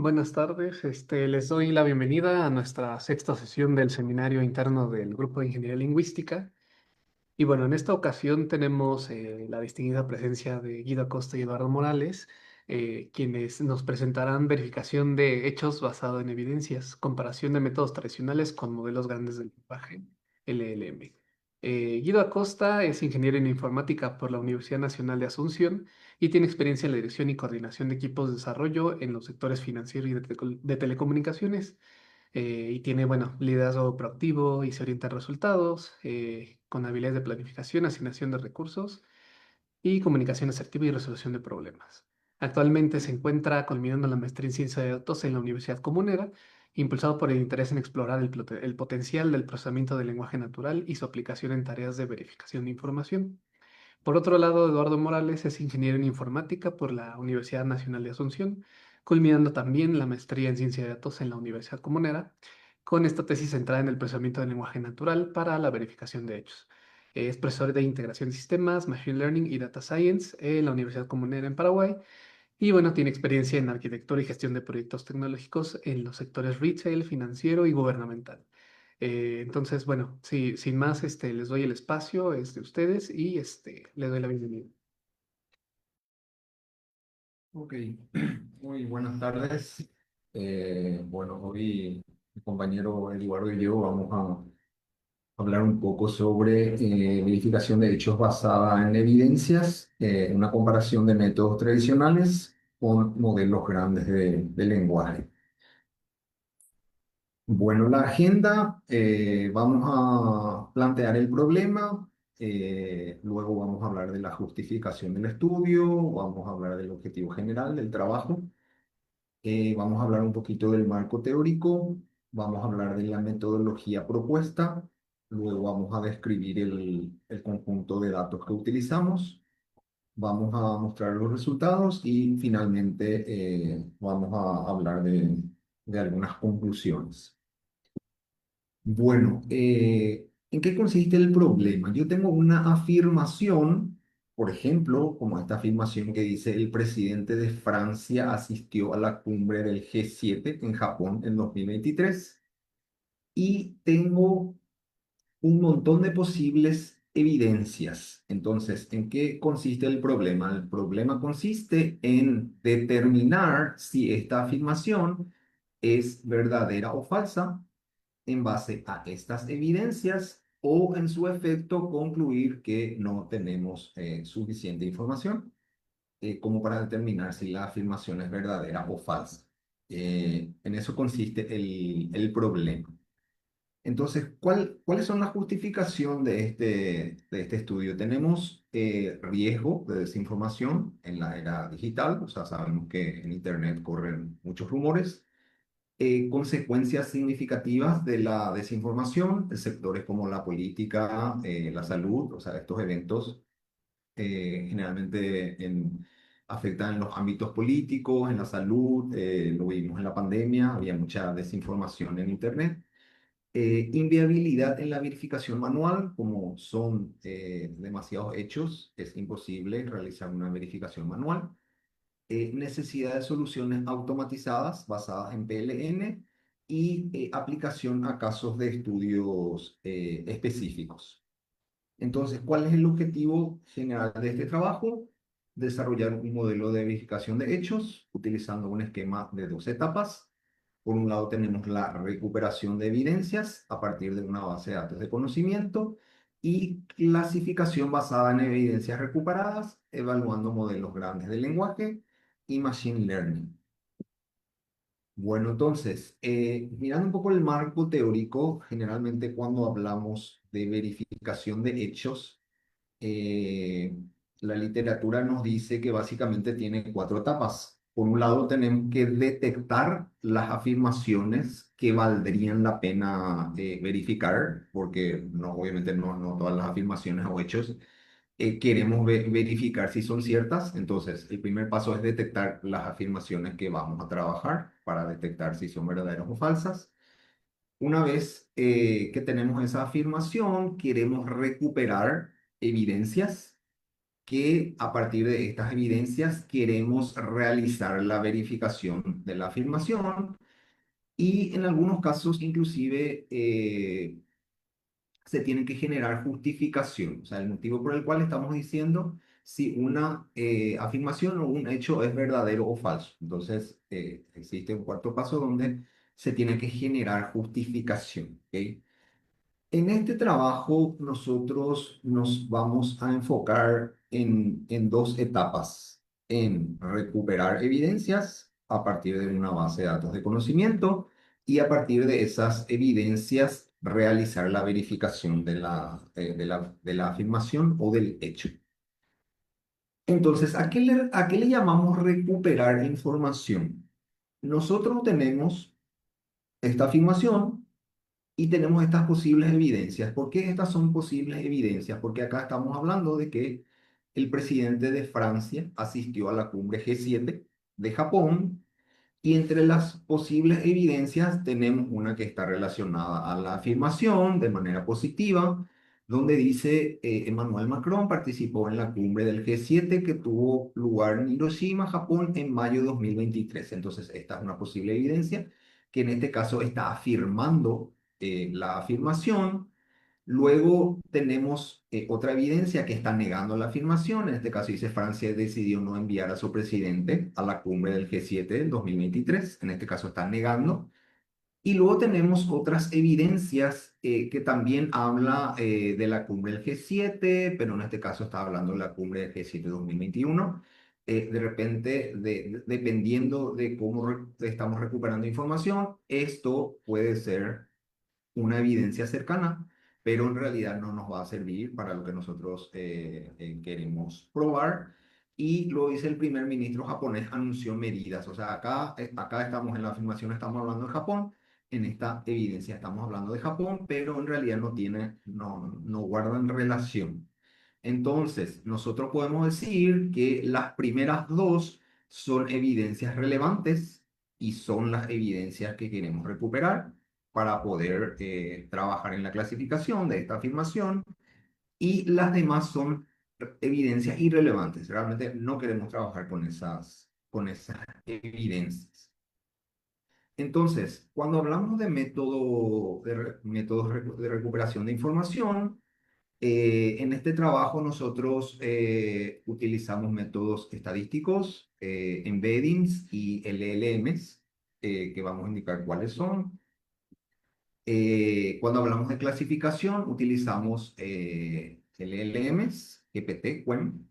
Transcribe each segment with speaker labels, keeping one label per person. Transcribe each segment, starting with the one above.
Speaker 1: Buenas tardes. Les doy la bienvenida a nuestra sexta sesión del seminario interno del Grupo de Ingeniería Lingüística. Y bueno, en esta ocasión tenemos la distinguida presencia de Guido Acosta y Eduardo Morales, quienes nos presentarán verificación de hechos basado en evidencias, comparación de métodos tradicionales con modelos grandes del lenguaje, LLM. Guido Acosta es ingeniero en informática por la Universidad Nacional de Asunción y tiene experiencia en la dirección y coordinación de equipos de desarrollo en los sectores financiero y de telecomunicaciones. Y tiene, bueno, liderazgo proactivo y se orienta a resultados, con habilidades de planificación, asignación de recursos y comunicación asertiva y resolución de problemas. Actualmente se encuentra culminando la maestría en ciencia de datos en la Universidad Comunera, impulsado por el interés en explorar el potencial del procesamiento del lenguaje natural y su aplicación en tareas de verificación de información. Por otro lado, Eduardo Morales es ingeniero en informática por la Universidad Nacional de Asunción, culminando también la maestría en ciencia de datos en la Universidad Comunera, con esta tesis centrada en el procesamiento del lenguaje natural para la verificación de hechos. Es profesor de integración de sistemas, machine learning y data science en la Universidad Comunera en Paraguay. Y bueno, tiene experiencia en arquitectura y gestión de proyectos tecnológicos en los sectores retail, financiero y gubernamental. Entonces, bueno, sí, sin más, les doy el espacio, es de ustedes y les doy la bienvenida.
Speaker 2: Ok, muy buenas tardes. Bueno, hoy mi compañero Eduardo y yo vamos a hablar un poco sobre verificación de hechos basada en evidencias, una comparación de métodos tradicionales con modelos grandes de lenguaje. Bueno, la agenda, vamos a plantear el problema, luego vamos a hablar de la justificación del estudio, vamos a hablar del objetivo general del trabajo. Vamos a hablar un poquito del marco teórico, vamos a hablar de la metodología propuesta, luego vamos a describir el conjunto de datos que utilizamos, vamos a mostrar los resultados y finalmente vamos a hablar de algunas conclusiones. Bueno, ¿en qué consiste el problema? Yo tengo una afirmación, por ejemplo, como esta afirmación que dice el presidente de Francia asistió a la cumbre del G7 en Japón en 2023 y tengo un montón de posibles evidencias. Entonces, ¿en qué consiste el problema? El problema consiste en determinar si esta afirmación es verdadera o falsa en base a estas evidencias o en su efecto concluir que no tenemos suficiente información como para determinar si la afirmación es verdadera o falsa. En eso consiste el problema. Entonces, ¿cuáles son la justificación de este estudio? Tenemos riesgo de desinformación en la era digital, o sea, sabemos que en Internet corren muchos rumores, consecuencias significativas de la desinformación en sectores como la política, la salud, o sea, estos eventos generalmente afectan los ámbitos políticos, en la salud, lo vimos en la pandemia, había mucha desinformación en Internet. Inviabilidad en la verificación manual, como son demasiados hechos, es imposible realizar una verificación manual. Necesidad de soluciones automatizadas basadas en PLN y aplicación a casos de estudios específicos. Entonces, ¿cuál es el objetivo general de este trabajo? Desarrollar un modelo de verificación de hechos utilizando un esquema de dos etapas. Por un lado tenemos la recuperación de evidencias a partir de una base de datos de conocimiento y clasificación basada en evidencias recuperadas, evaluando modelos grandes de lenguaje y machine learning. Bueno, entonces, mirando un poco el marco teórico, generalmente cuando hablamos de verificación de hechos, eh, la literatura nos dice que básicamente tiene cuatro etapas. Por un lado, tenemos que detectar las afirmaciones que valdrían la pena verificar, porque no, obviamente no todas las afirmaciones o hechos queremos verificar si son ciertas. Entonces, el primer paso es detectar las afirmaciones que vamos a trabajar para detectar si son verdaderas o falsas. Una vez que tenemos esa afirmación, queremos recuperar evidencias que a partir de estas evidencias queremos realizar la verificación de la afirmación y en algunos casos inclusive se tiene que generar justificación, o sea, el motivo por el cual estamos diciendo si una afirmación o un hecho es verdadero o falso. Entonces, existe un cuarto paso donde se tiene que generar justificación. ¿Ok? En este trabajo nosotros nos vamos a enfocar en dos etapas, en recuperar evidencias a partir de una base de datos de conocimiento y a partir de esas evidencias realizar la verificación de la afirmación o del hecho. Entonces, ¿a qué le llamamos recuperar información? Nosotros tenemos esta afirmación y tenemos estas posibles evidencias. ¿Por qué estas son posibles evidencias? Porque acá estamos hablando de que el presidente de Francia asistió a la cumbre G7 de Japón y entre las posibles evidencias tenemos una que está relacionada a la afirmación de manera positiva, donde dice Emmanuel Macron participó en la cumbre del G7 que tuvo lugar en Hiroshima, Japón, en mayo de 2023. Entonces, esta es una posible evidencia que en este caso está afirmando la afirmación. Luego tenemos otra evidencia que está negando la afirmación. En este caso dice Francia decidió no enviar a su presidente a la cumbre del G7 del 2023. En este caso está negando. Y luego tenemos otras evidencias que también habla de la cumbre del G7, pero en este caso está hablando de la cumbre del G7 2021. De repente, dependiendo de cómo estamos recuperando información, esto puede ser una evidencia cercana, pero en realidad no nos va a servir para lo que nosotros queremos probar. Y lo dice el primer ministro japonés, anunció medidas. O sea, acá estamos en la afirmación, estamos hablando de Japón, en esta evidencia estamos hablando de Japón, pero en realidad no guardan relación. Entonces, nosotros podemos decir que las primeras dos son evidencias relevantes y son las evidencias que queremos recuperar para poder trabajar en la clasificación de esta afirmación y las demás son evidencias irrelevantes. Realmente no queremos trabajar con esas evidencias. Entonces, cuando hablamos de métodos de recuperación de información, en este trabajo nosotros utilizamos métodos estadísticos, embeddings y LLMs, que vamos a indicar cuáles son. Cuando hablamos de clasificación, utilizamos LLMs, GPT, QEM,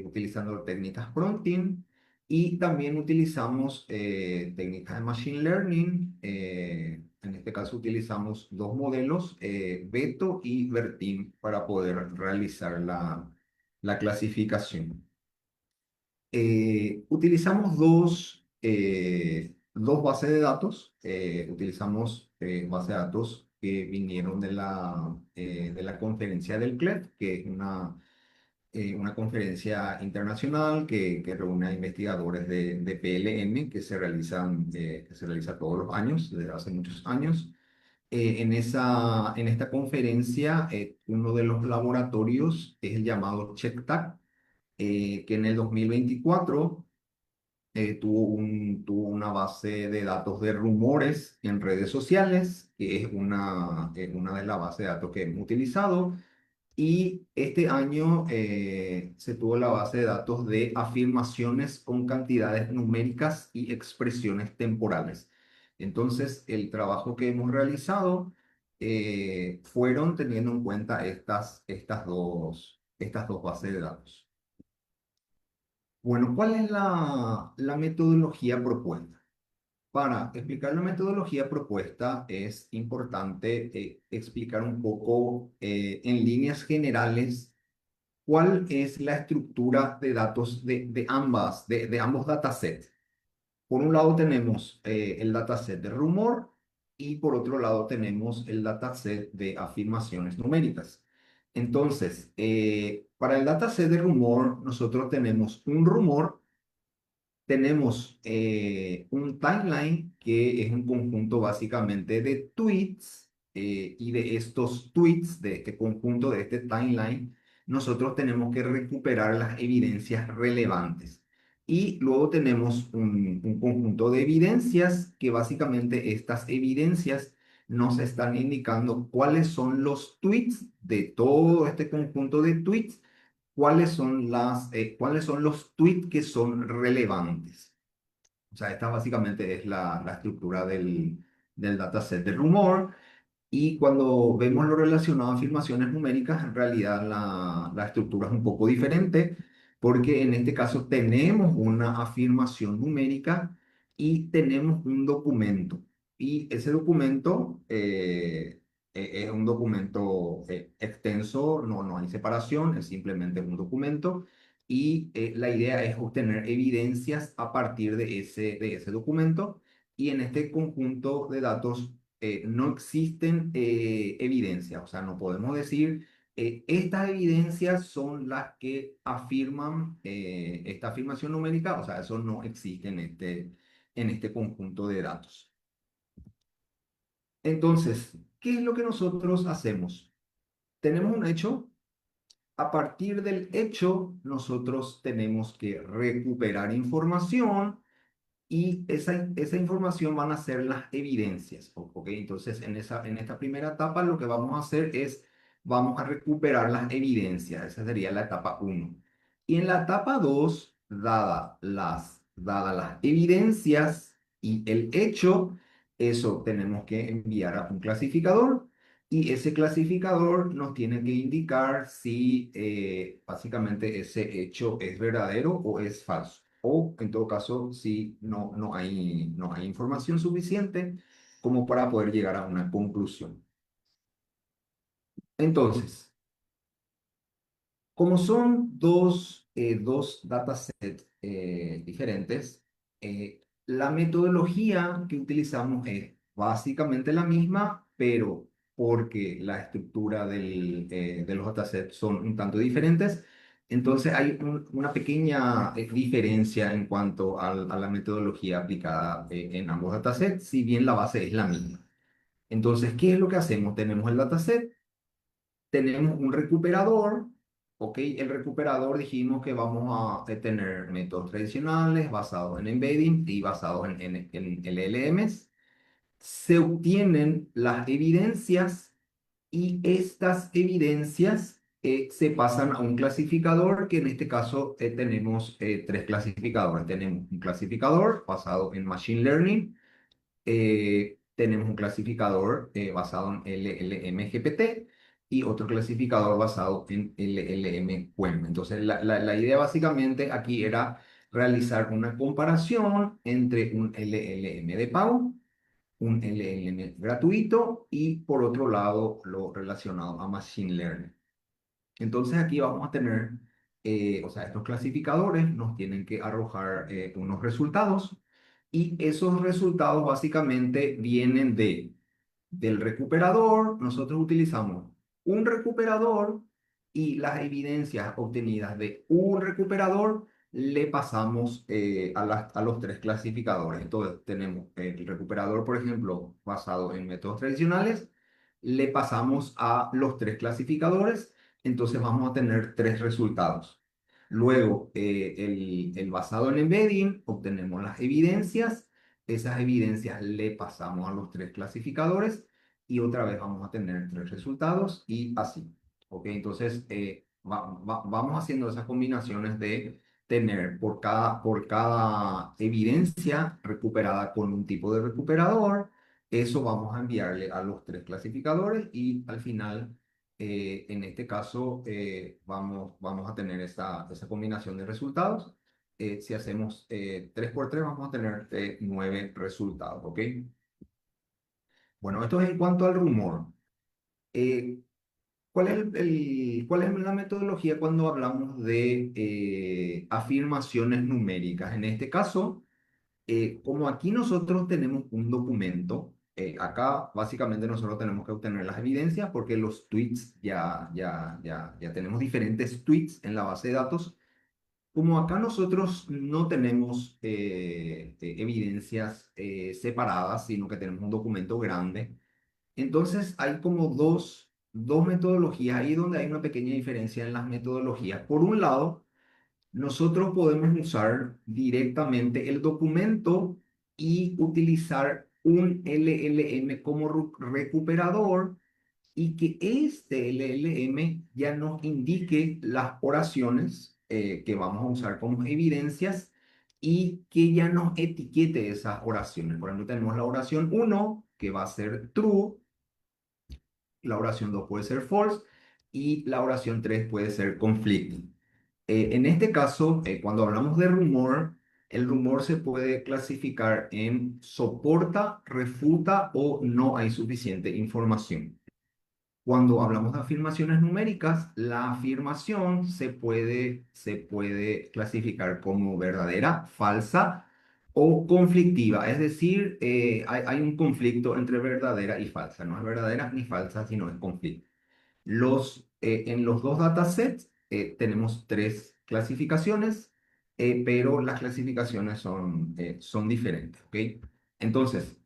Speaker 2: utilizando técnicas prompting y también utilizamos técnicas de Machine Learning. En este caso utilizamos dos modelos, Beto y Bertin, para poder realizar la clasificación. Utilizamos dos bases de datos. Utilizamos bases de datos que vinieron de la conferencia del CLEF, que es una conferencia internacional que reúne a investigadores de PLM que se realiza todos los años, desde hace muchos años. En esta conferencia, uno de los laboratorios es el llamado CheckTag, que en el 2024 tuvo una base de datos de rumores en redes sociales, que es una de las bases de datos que hemos utilizado. Y este año se tuvo la base de datos de afirmaciones con cantidades numéricas y expresiones temporales. Entonces, el trabajo que hemos realizado fueron teniendo en cuenta estas dos bases de datos. Bueno, ¿cuál es la metodología propuesta? Para explicar la metodología propuesta es importante explicar un poco en líneas generales cuál es la estructura de datos de ambos datasets. Por un lado tenemos el dataset de rumor y por otro lado tenemos el dataset de afirmaciones numéricas. Entonces, para el dataset de rumor, nosotros tenemos un rumor, tenemos un timeline que es un conjunto básicamente de tweets y de estos tweets, de este conjunto, de este timeline, nosotros tenemos que recuperar las evidencias relevantes. Y luego tenemos un conjunto de evidencias que básicamente estas evidencias nos están indicando cuáles son los tweets de todo este conjunto de tweets, cuáles son los tweets que son relevantes. O sea, esta básicamente es la estructura del dataset de rumor. Y cuando vemos lo relacionado a afirmaciones numéricas, en realidad la estructura es un poco diferente, porque en este caso tenemos una afirmación numérica y tenemos un documento. Y ese documento es un documento extenso, no hay separación, es simplemente un documento. Y la idea es obtener evidencias a partir de ese documento. Y en este conjunto de datos no existen evidencias, o sea, no podemos decir, estas evidencias son las que afirman esta afirmación numérica, o sea, eso no existe en este conjunto de datos. Entonces, ¿qué es lo que nosotros hacemos? Tenemos un hecho, a partir del hecho, nosotros tenemos que recuperar información y esa información van a ser las evidencias, ¿ok? Entonces, en esta primera etapa lo que vamos a hacer es, vamos a recuperar las evidencias, esa sería la etapa uno. Y en la etapa 2 dadas las evidencias y el hecho, eso tenemos que enviar a un clasificador y ese clasificador nos tiene que indicar si básicamente ese hecho es verdadero o es falso. O en todo caso, si no hay información suficiente como para poder llegar a una conclusión. Entonces, como son dos datasets diferentes, la metodología que utilizamos es básicamente la misma, pero porque la estructura de los datasets son un tanto diferentes, entonces hay una pequeña diferencia en cuanto a la metodología aplicada en ambos datasets, si bien la base es la misma. Entonces, ¿qué es lo que hacemos? Tenemos el dataset, tenemos un recuperador, ¿ok? El recuperador dijimos que vamos a tener métodos tradicionales basados en embedding y basados en LLMs. Se obtienen las evidencias y estas evidencias se pasan a un clasificador, que en este caso tenemos tres clasificadores. Tenemos un clasificador basado en Machine Learning, tenemos un clasificador basado en LLM-GPT y otro clasificador basado en LLM-QEM. Entonces, la idea básicamente aquí era realizar una comparación entre un LLM de pago, un LLM gratuito y por otro lado lo relacionado a Machine Learning. Entonces aquí vamos a tener, o sea, estos clasificadores nos tienen que arrojar unos resultados y esos resultados básicamente vienen del recuperador. Nosotros utilizamos un recuperador y las evidencias obtenidas de un recuperador le pasamos a los tres clasificadores. Entonces tenemos el recuperador, por ejemplo, basado en métodos tradicionales, le pasamos a los tres clasificadores, entonces vamos a tener tres resultados. Luego, el basado en embedding, obtenemos las evidencias, esas evidencias le pasamos a los tres clasificadores y otra vez vamos a tener tres resultados y así. ¿Ok? Entonces, vamos haciendo esas combinaciones de tener por cada evidencia recuperada con un tipo de recuperador, eso vamos a enviarle a los tres clasificadores y al final en este caso, vamos a tener esa combinación de resultados. Si hacemos 3 por 3 vamos a tener 9 resultados, ¿ok? Bueno, esto es en cuanto al rumor. Eh, ¿Cuál es la metodología cuando hablamos de afirmaciones numéricas? En este caso, como aquí nosotros tenemos un documento, acá básicamente nosotros tenemos que obtener las evidencias porque los tweets ya tenemos diferentes tweets en la base de datos. Como acá nosotros no tenemos evidencias separadas, sino que tenemos un documento grande, entonces hay como dos. dos metodologías, ahí donde hay una pequeña diferencia en las metodologías. Por un lado, nosotros podemos usar directamente el documento y utilizar un LLM como recuperador y que este LLM ya nos indique las oraciones que vamos a usar como evidencias y que ya nos etiquete esas oraciones. Por ejemplo, tenemos la oración uno que va a ser true, la oración 2 puede ser false y la oración 3 puede ser conflicting. En este caso, cuando hablamos de rumor, el rumor se puede clasificar en soporta, refuta o no hay suficiente información. Cuando hablamos de afirmaciones numéricas, la afirmación se puede clasificar como verdadera, falsa o conflictiva. Es decir, hay un conflicto entre verdadera y falsa. No es verdadera ni falsa, sino es conflicto. En los dos datasets tenemos tres clasificaciones, pero las clasificaciones son diferentes, ¿ok? Entonces,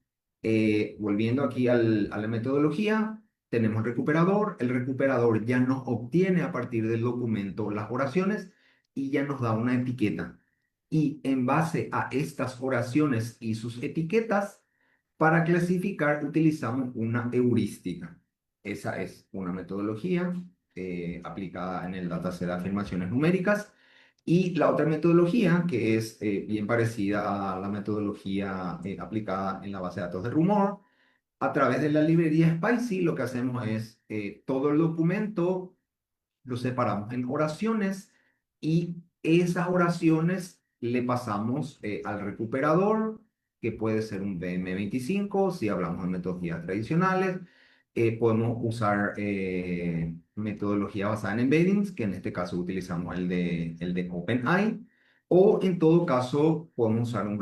Speaker 2: volviendo aquí a la metodología, tenemos el recuperador ya nos obtiene a partir del documento las oraciones y ya nos da una etiqueta. Y en base a estas oraciones y sus etiquetas, para clasificar utilizamos una heurística. Esa es una metodología aplicada en el dataset de afirmaciones numéricas. Y la otra metodología, que es bien parecida a la metodología aplicada en la base de datos de rumor, a través de la librería Spicy, lo que hacemos es todo el documento lo separamos en oraciones y esas oraciones le pasamos al recuperador, que puede ser un BM25 si hablamos de metodologías tradicionales. Podemos usar metodología basada en embeddings, que en este caso utilizamos el de OpenAI. O en todo caso, podemos usar un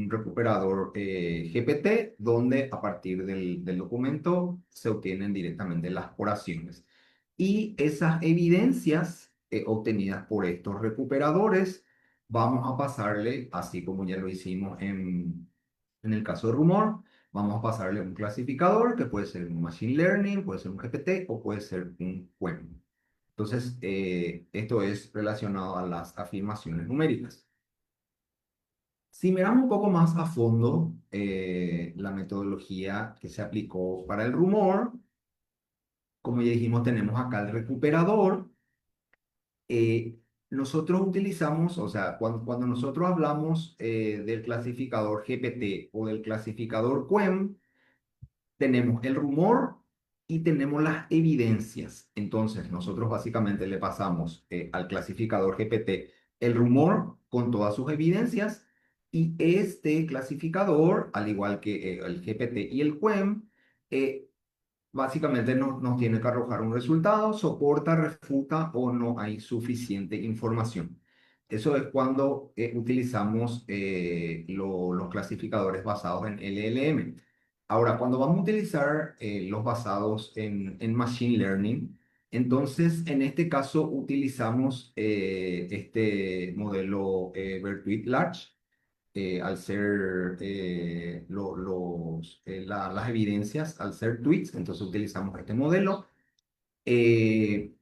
Speaker 2: recuperador GPT, donde a partir del documento se obtienen directamente las oraciones. Y esas evidencias obtenidas por estos recuperadores, vamos a pasarle, así como ya lo hicimos en el caso de rumor, vamos a pasarle un clasificador que puede ser un Machine Learning, puede ser un GPT o puede ser un QEM. Entonces, esto es relacionado a las afirmaciones numéricas. Si miramos un poco más a fondo la metodología que se aplicó para el rumor, como ya dijimos, tenemos acá el recuperador. eh, Nosotros utilizamos, o sea, cuando nosotros hablamos del clasificador GPT o del clasificador QUEM, tenemos el rumor y tenemos las evidencias. Entonces, nosotros básicamente le pasamos al clasificador GPT el rumor con todas sus evidencias y este clasificador, al igual que el GPT y el QUEM, eh, básicamente nos tiene que arrojar un resultado, soporta, refuta o no hay suficiente información. Eso es cuando utilizamos los clasificadores basados en LLM. Ahora, cuando vamos a utilizar los basados en Machine Learning, entonces en este caso utilizamos este modelo Bertwitt Large, al ser las evidencias, al ser tweets, entonces utilizamos este modelo. Eh,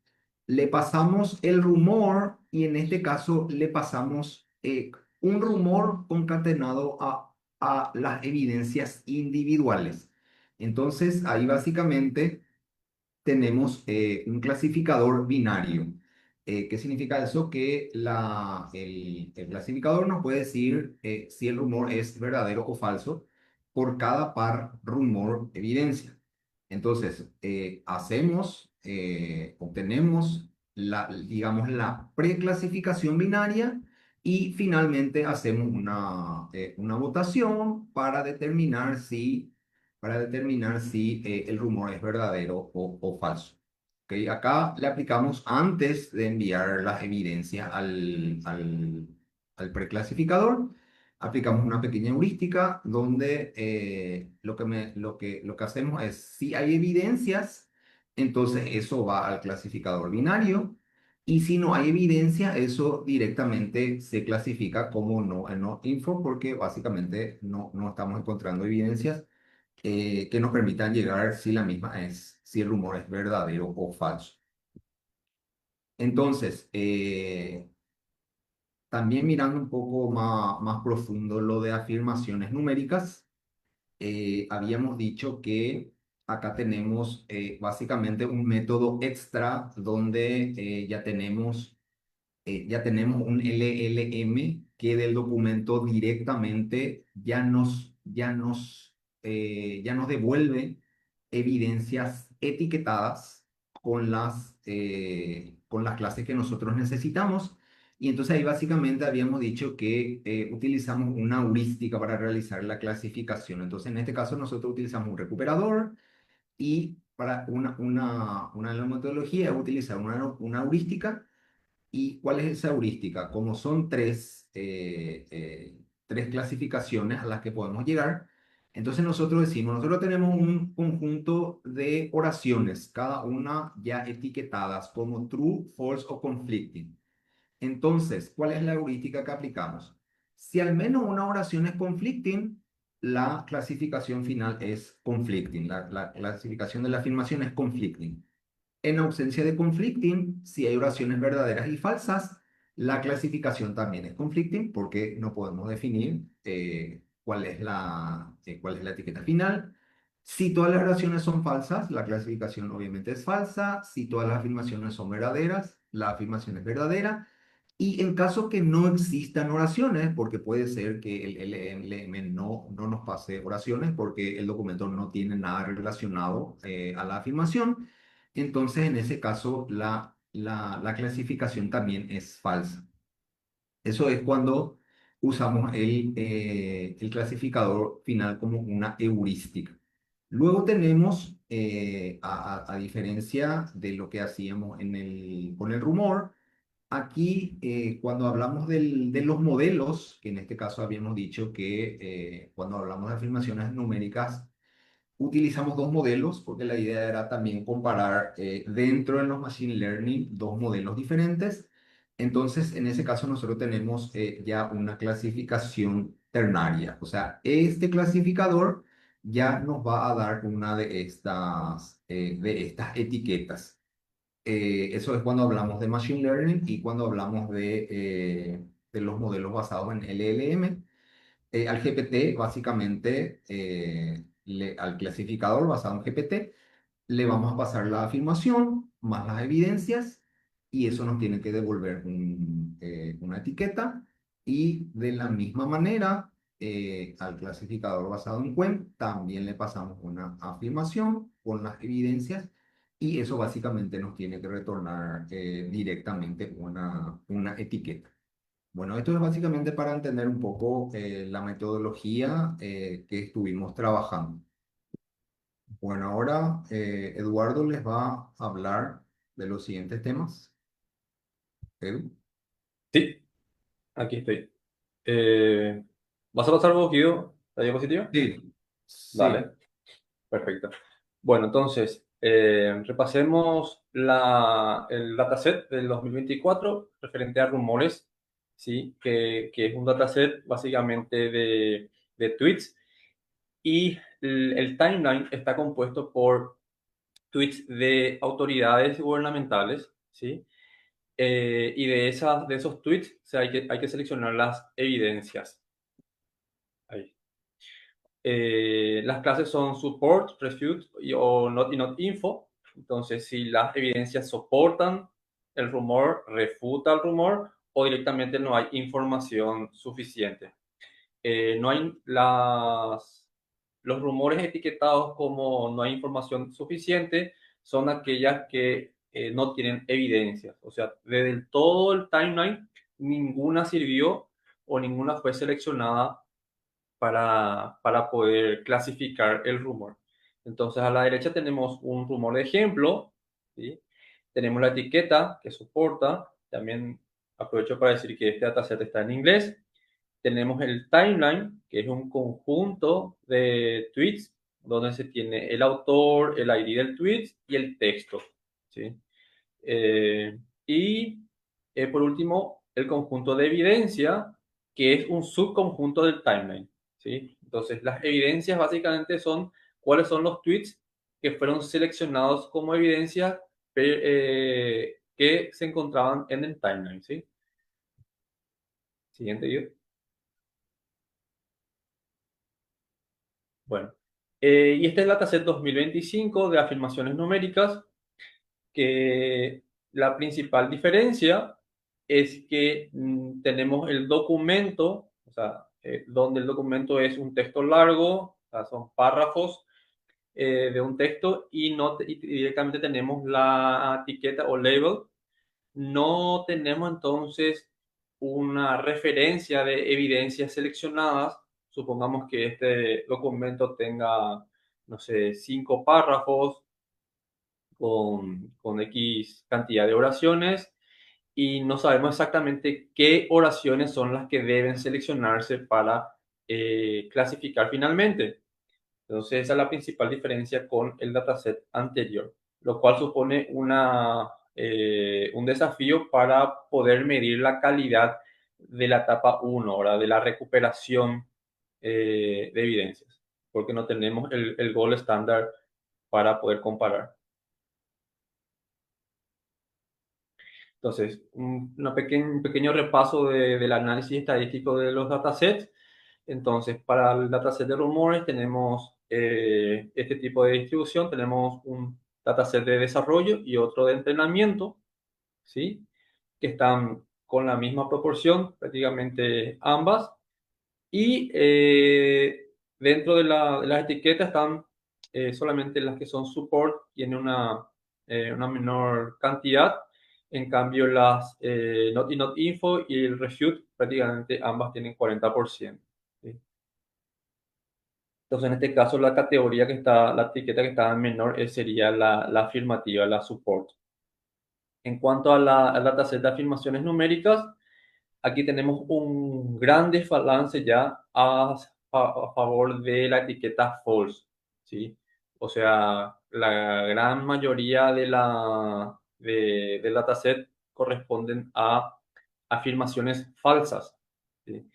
Speaker 2: Le pasamos el rumor y en este caso le pasamos un rumor concatenado a las evidencias individuales. Entonces ahí básicamente tenemos un clasificador binario. ¿Qué significa eso? Que el clasificador nos puede decir si el rumor es verdadero o falso por cada par rumor evidencia. Entonces, obtenemos digamos, la preclasificación binaria y finalmente hacemos una votación para determinar si el rumor es verdadero o falso. ¿Ok? Acá le aplicamos antes de enviar las evidencias al preclasificador, aplicamos una pequeña heurística donde lo que hacemos es, si hay evidencias, entonces eso va al clasificador binario. Y si no hay evidencia, eso directamente se clasifica como no info, porque básicamente no estamos encontrando evidencias que nos permitan llegar si la misma si el rumor es verdadero o falso. Entonces, también mirando un poco más profundo lo de afirmaciones numéricas, habíamos dicho que acá tenemos básicamente un método extra donde ya tenemos un LLM que del documento directamente ya nos devuelve evidencias etiquetadas con las clases que nosotros necesitamos. Y entonces ahí básicamente habíamos dicho que utilizamos una heurística para realizar la clasificación. Entonces en este caso nosotros utilizamos un recuperador y para una de las metodologías es utilizar una heurística. ¿Y cuál es esa heurística? Como son tres clasificaciones a las que podemos llegar, entonces nosotros decimos, nosotros tenemos un conjunto de oraciones, cada una ya etiquetadas como true, false o conflicting. Entonces, ¿cuál es la heurística que aplicamos? Si al menos una oración es conflicting, la clasificación final es conflicting, la clasificación de la afirmación es conflicting. En ausencia de conflicting, si hay oraciones verdaderas y falsas, la clasificación también es conflicting porque no podemos definir cuál es la etiqueta final. Si todas las oraciones son falsas, la clasificación obviamente es falsa. Si todas las afirmaciones son verdaderas, la afirmación es verdadera. Y en caso que no existan oraciones, porque puede ser que el LLM no nos pase oraciones porque el documento no tiene nada relacionado a la afirmación, entonces en ese caso la clasificación también es falsa. Eso es cuando usamos el clasificador final como una heurística. Luego tenemos, a diferencia de lo que hacíamos con el rumor, aquí cuando hablamos de los modelos, que en este caso habíamos dicho que cuando hablamos de afirmaciones numéricas, utilizamos dos modelos porque la idea era también comparar dentro de los Machine Learning dos modelos diferentes. Entonces, en ese caso nosotros tenemos ya una clasificación ternaria. O sea, este clasificador ya nos va a dar una de estas etiquetas. Eso es cuando hablamos de Machine Learning y cuando hablamos de los modelos basados en LLM. Al GPT, básicamente, al clasificador basado en GPT, le vamos a pasar la afirmación más las evidencias y eso nos tiene que devolver una etiqueta. Y de la misma manera, al clasificador basado en QUEM también le pasamos una afirmación con las evidencias y eso básicamente nos tiene que retornar directamente una etiqueta. Bueno, esto es básicamente para entender un poco la metodología que estuvimos trabajando. Bueno, ahora Eduardo les va a hablar de los siguientes temas. Edu.
Speaker 3: Sí, aquí estoy. ¿Vas a pasar vos, Guido, la diapositiva?
Speaker 2: Sí, sí,
Speaker 3: Dale, perfecto. Bueno, entonces, repasemos el dataset del 2024 referente a rumores, ¿sí? Que es un dataset básicamente de tweets y el timeline está compuesto por tweets de autoridades gubernamentales, ¿sí? Y de esos tweets, o sea, hay que seleccionar las evidencias. Ahí. Las clases son support, refute o not y not info. Entonces, si las evidencias soportan el rumor, refuta el rumor o directamente no hay información suficiente. No hay los rumores etiquetados como no hay información suficiente son aquellas que no tienen evidencias. O sea, desde todo el timeline, ninguna sirvió o ninguna fue seleccionada para poder clasificar el rumor. Entonces, a la derecha tenemos un rumor de ejemplo, ¿sí? Tenemos la etiqueta que soporta. También aprovecho para decir que este dataset está en inglés. Tenemos el timeline, que es un conjunto de tweets donde se tiene el autor, el ID del tweet y el texto, ¿sí? Eh, y por último, el conjunto de evidencia, que es un subconjunto del timeline, ¿sí? Entonces, las evidencias básicamente son cuáles son los tweets que fueron seleccionados como evidencia que se encontraban en el timeline, ¿sí? Siguiente video. Bueno, y este es el dataset 2025 de afirmaciones numéricas, que la principal diferencia es que tenemos el documento, o sea, donde el documento es un texto largo, o sea, son párrafos de un texto, y, no, y directamente tenemos la etiqueta o label. No tenemos entonces una referencia de evidencias seleccionadas. Supongamos que este documento tenga, no sé, 5 párrafos con X cantidad de oraciones, y no sabemos exactamente qué oraciones son las que deben seleccionarse para clasificar finalmente. Entonces, esa es la principal diferencia con el dataset anterior, lo cual supone un desafío para poder medir la calidad de la etapa 1, ¿verdad? De la recuperación de evidencias, porque no tenemos el gold estándar para poder comparar. Entonces, un pequeño repaso del análisis estadístico de los datasets. Entonces, para el dataset de rumores tenemos este tipo de distribución. Tenemos un dataset de desarrollo y otro de entrenamiento, ¿sí? Que están con la misma proporción, prácticamente ambas. Y dentro de las etiquetas están solamente las que son support, tiene una menor cantidad. En cambio, las not y not info y el refute, prácticamente ambas tienen 40%. ¿Sí? Entonces, en este caso, la categoría que está, la etiqueta que está en menor sería la afirmativa, la support. En cuanto al dataset de afirmaciones numéricas, aquí tenemos un gran desbalance ya a favor de la etiqueta false, ¿sí? O sea, la gran mayoría del dataset corresponden a afirmaciones falsas, ¿sí?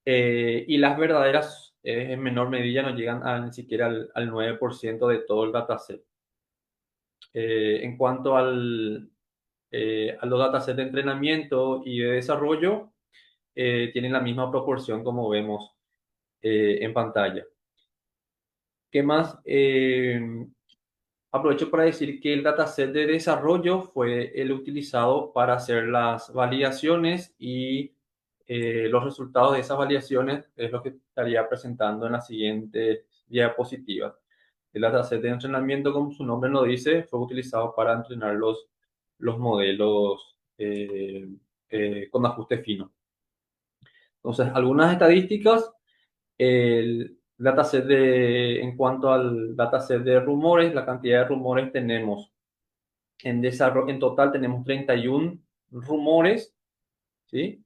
Speaker 3: Y las verdaderas, en menor medida, no llegan ni siquiera al 9% de todo el dataset. En cuanto a los datasets de entrenamiento y de desarrollo, tienen la misma proporción como vemos en pantalla. ¿Qué más? Aprovecho para decir que el dataset de desarrollo fue el utilizado para hacer las validaciones, y los resultados de esas validaciones es lo que estaría presentando en la siguiente diapositiva. El dataset de entrenamiento, como su nombre lo dice, fue utilizado para entrenar los modelos con ajuste fino. Entonces, algunas estadísticas. En cuanto al dataset de rumores, la cantidad de rumores tenemos en desarrollo, en total tenemos 31 rumores, ¿sí?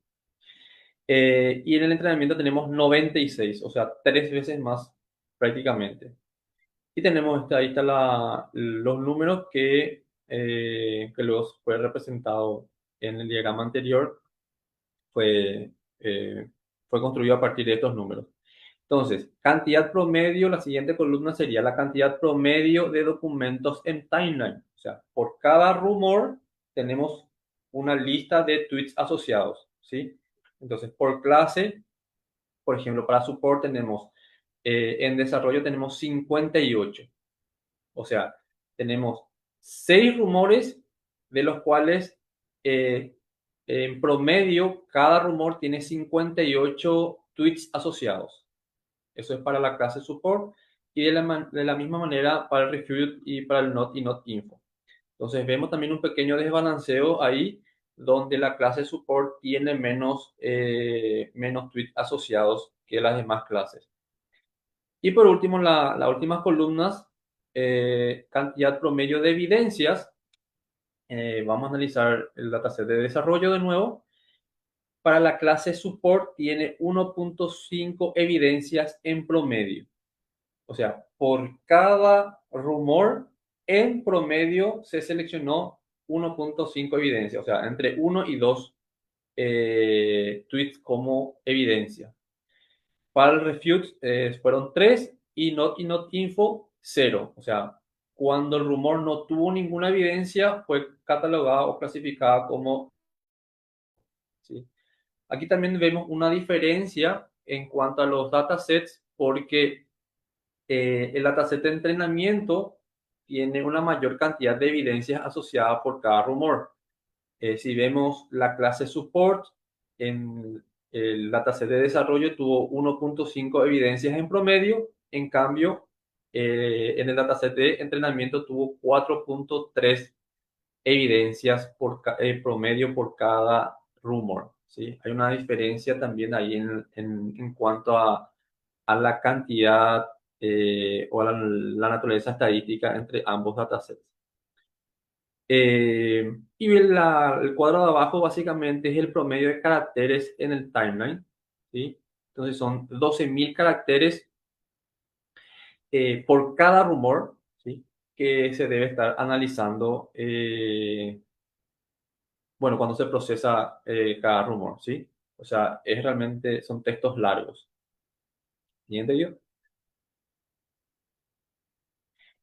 Speaker 3: Y en el entrenamiento tenemos 96, o sea, 3 veces más prácticamente. Y tenemos, ahí están los números que luego fue representado en el diagrama anterior, fue, eh, fue construido a partir de estos números. Entonces, cantidad promedio, la siguiente columna sería la cantidad promedio de documentos en timeline. O sea, por cada rumor tenemos una lista de tweets asociados, ¿sí? Entonces, por clase, por ejemplo, para support tenemos, en desarrollo tenemos 58. O sea, tenemos 6 rumores, de los cuales eh, en promedio cada rumor tiene 58 tweets asociados. Eso es para la clase support, y de la misma manera para el refute y para el not y not info. Entonces vemos también un pequeño desbalanceo ahí, donde la clase support tiene menos tweets asociados que las demás clases. Y por último, las últimas columnas, cantidad promedio de evidencias. Vamos a analizar el dataset de desarrollo de nuevo. Para la clase support tiene 1.5 evidencias en promedio. O sea, por cada rumor, en promedio se seleccionó 1.5 evidencias, o sea, entre 1 y 2 tweets como evidencia. Para el refute fueron 3, y not info 0, o sea, Cuando el rumor no tuvo ninguna evidencia, fue catalogada o clasificada como, ¿sí? Aquí también vemos una diferencia en cuanto a los datasets, porque el dataset de entrenamiento tiene una mayor cantidad de evidencias asociadas por cada rumor. Si vemos la clase support, en el dataset de desarrollo tuvo 1.5 evidencias en promedio, en cambio, en el dataset de entrenamiento tuvo 4.3 evidencias promedio por cada rumor, ¿sí? Hay una diferencia también ahí en cuanto a la cantidad o a la naturaleza estadística entre ambos datasets. Y el cuadro de abajo básicamente es el promedio de caracteres en el timeline, ¿sí? Entonces son 12.000 caracteres por cada rumor, ¿sí? Que se debe estar analizando, bueno, cuando se procesa cada rumor, ¿sí? O sea, son textos largos. ¿Entiendes yo?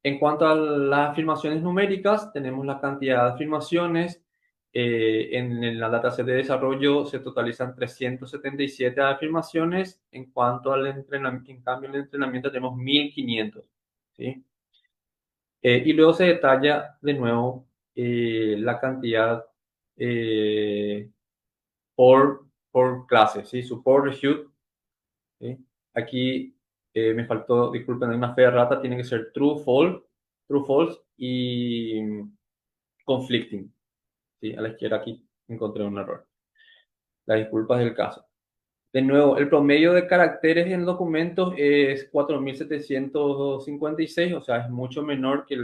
Speaker 3: En cuanto a las afirmaciones numéricas, tenemos la cantidad de afirmaciones. En el dataset de desarrollo se totalizan 377 afirmaciones. En cuanto al entrenamiento, en cambio, en el entrenamiento tenemos 1500, ¿sí? Y luego se detalla de nuevo la cantidad eh, por clase, ¿sí? Support, refute, ¿sí? Aquí me faltó, disculpen, hay una fe de rata, tiene que ser true, false y conflicting, ¿sí? A la izquierda aquí encontré un error. Las disculpas del caso. De nuevo, el promedio de caracteres en documentos es 4756, o sea, es mucho menor que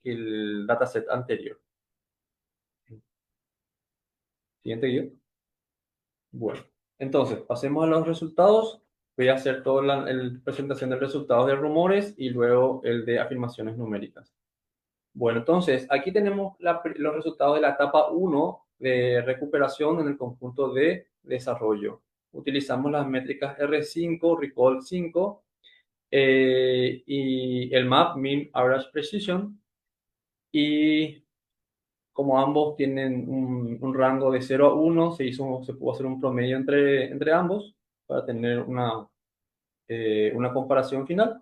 Speaker 3: el dataset anterior. Siguiente guía. Bueno, entonces, pasemos a los resultados. Voy a hacer toda la presentación de resultados de rumores y luego el de afirmaciones numéricas. Bueno, entonces, aquí tenemos los resultados de la etapa 1 de recuperación en el conjunto de desarrollo. Utilizamos las métricas R5, Recall 5 y el MAP, Mean Average Precision. Y como ambos tienen un rango de 0 a 1, se pudo hacer un promedio entre ambos para tener una comparación final.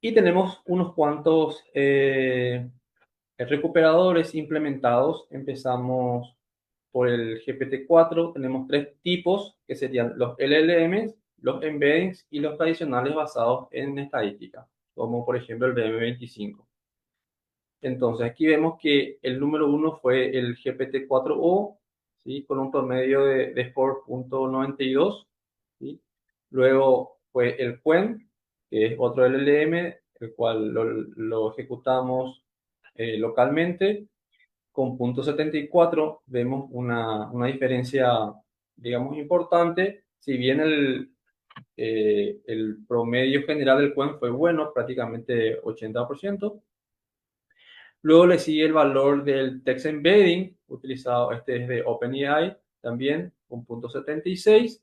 Speaker 3: Y tenemos unos cuantos recuperadores implementados. Empezamos por el GPT-4. Tenemos tres tipos que serían los LLMs, los embeddings y los tradicionales basados en estadística, como por ejemplo el BM25. Entonces aquí vemos que el número uno fue el GPT-4o, ¿sí? Con un promedio de score .92, ¿sí? Luego fue el Qwen, que es otro LLM, el cual lo ejecutamos localmente. Con .74 vemos una diferencia, digamos, importante. Si bien el promedio general del Qwen fue bueno, prácticamente 80%. Luego le sigue el valor del text embedding, utilizado, este es de OpenAI también, con .76.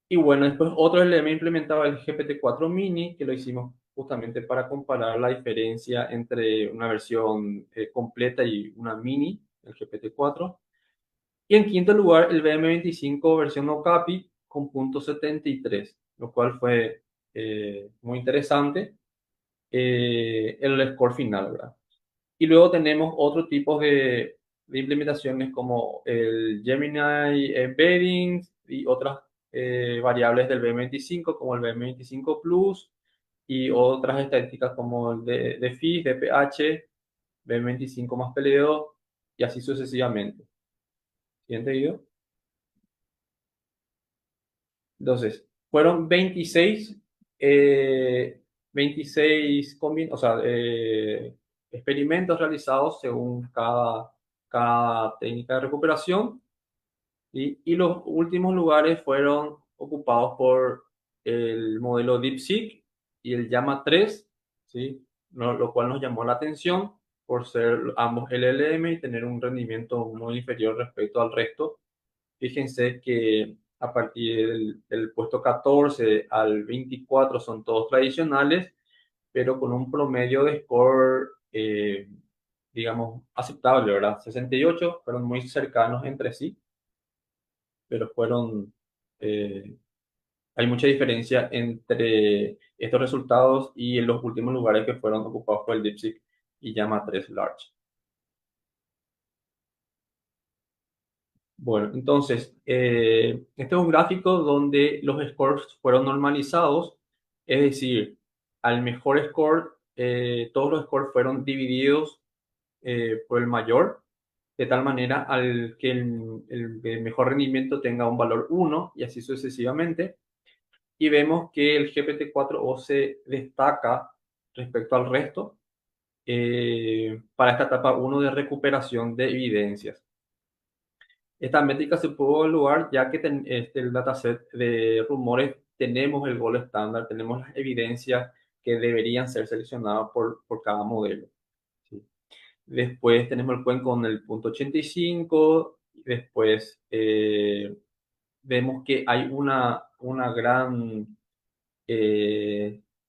Speaker 3: Y bueno, después otro LM implementaba el GPT-4 Mini, que lo hicimos justamente para comparar la diferencia entre una versión completa y una mini, el GPT-4. Y en quinto lugar, el BM25 versión Okapi con .73, lo cual fue muy interesante el score final, ¿verdad? Y luego tenemos otro tipo de implementaciones como el Gemini Embeddings y otras variables del B25 como el B25 Plus y otras estadísticas como el de FIS, DPH, B25 más PLO y así sucesivamente. ¿Siguiente video? Entonces, fueron 26 o sea, experimentos realizados según cada técnica de recuperación, y los últimos lugares fueron ocupados por el modelo DeepSeek y el Llama 3, ¿sí? Lo cual nos llamó la atención por ser ambos LLM y tener un rendimiento muy inferior respecto al resto. Fíjense que a partir del puesto 14 al 24 son todos tradicionales, pero con un promedio de score, digamos, aceptable, ¿verdad? 68 fueron muy cercanos entre sí, pero eh, hay mucha diferencia entre estos resultados y en los últimos lugares que fueron ocupados por el DeepSeek y Llama 3 Large. Bueno, entonces, este es un gráfico donde los scores fueron normalizados, es decir, al mejor score, todos los scores fueron divididos por el mayor, de tal manera al que el mejor rendimiento tenga un valor 1 y así sucesivamente. Y vemos que el GPT-4o se destaca respecto al resto para esta etapa 1 de recuperación de evidencias. Esta métrica se pudo evaluar ya que el dataset de rumores tenemos el gol estándar, tenemos las evidencias que deberían ser seleccionadas por cada modelo. ¿Sí? Después tenemos el cuenco con el punto 85, después vemos que hay una gran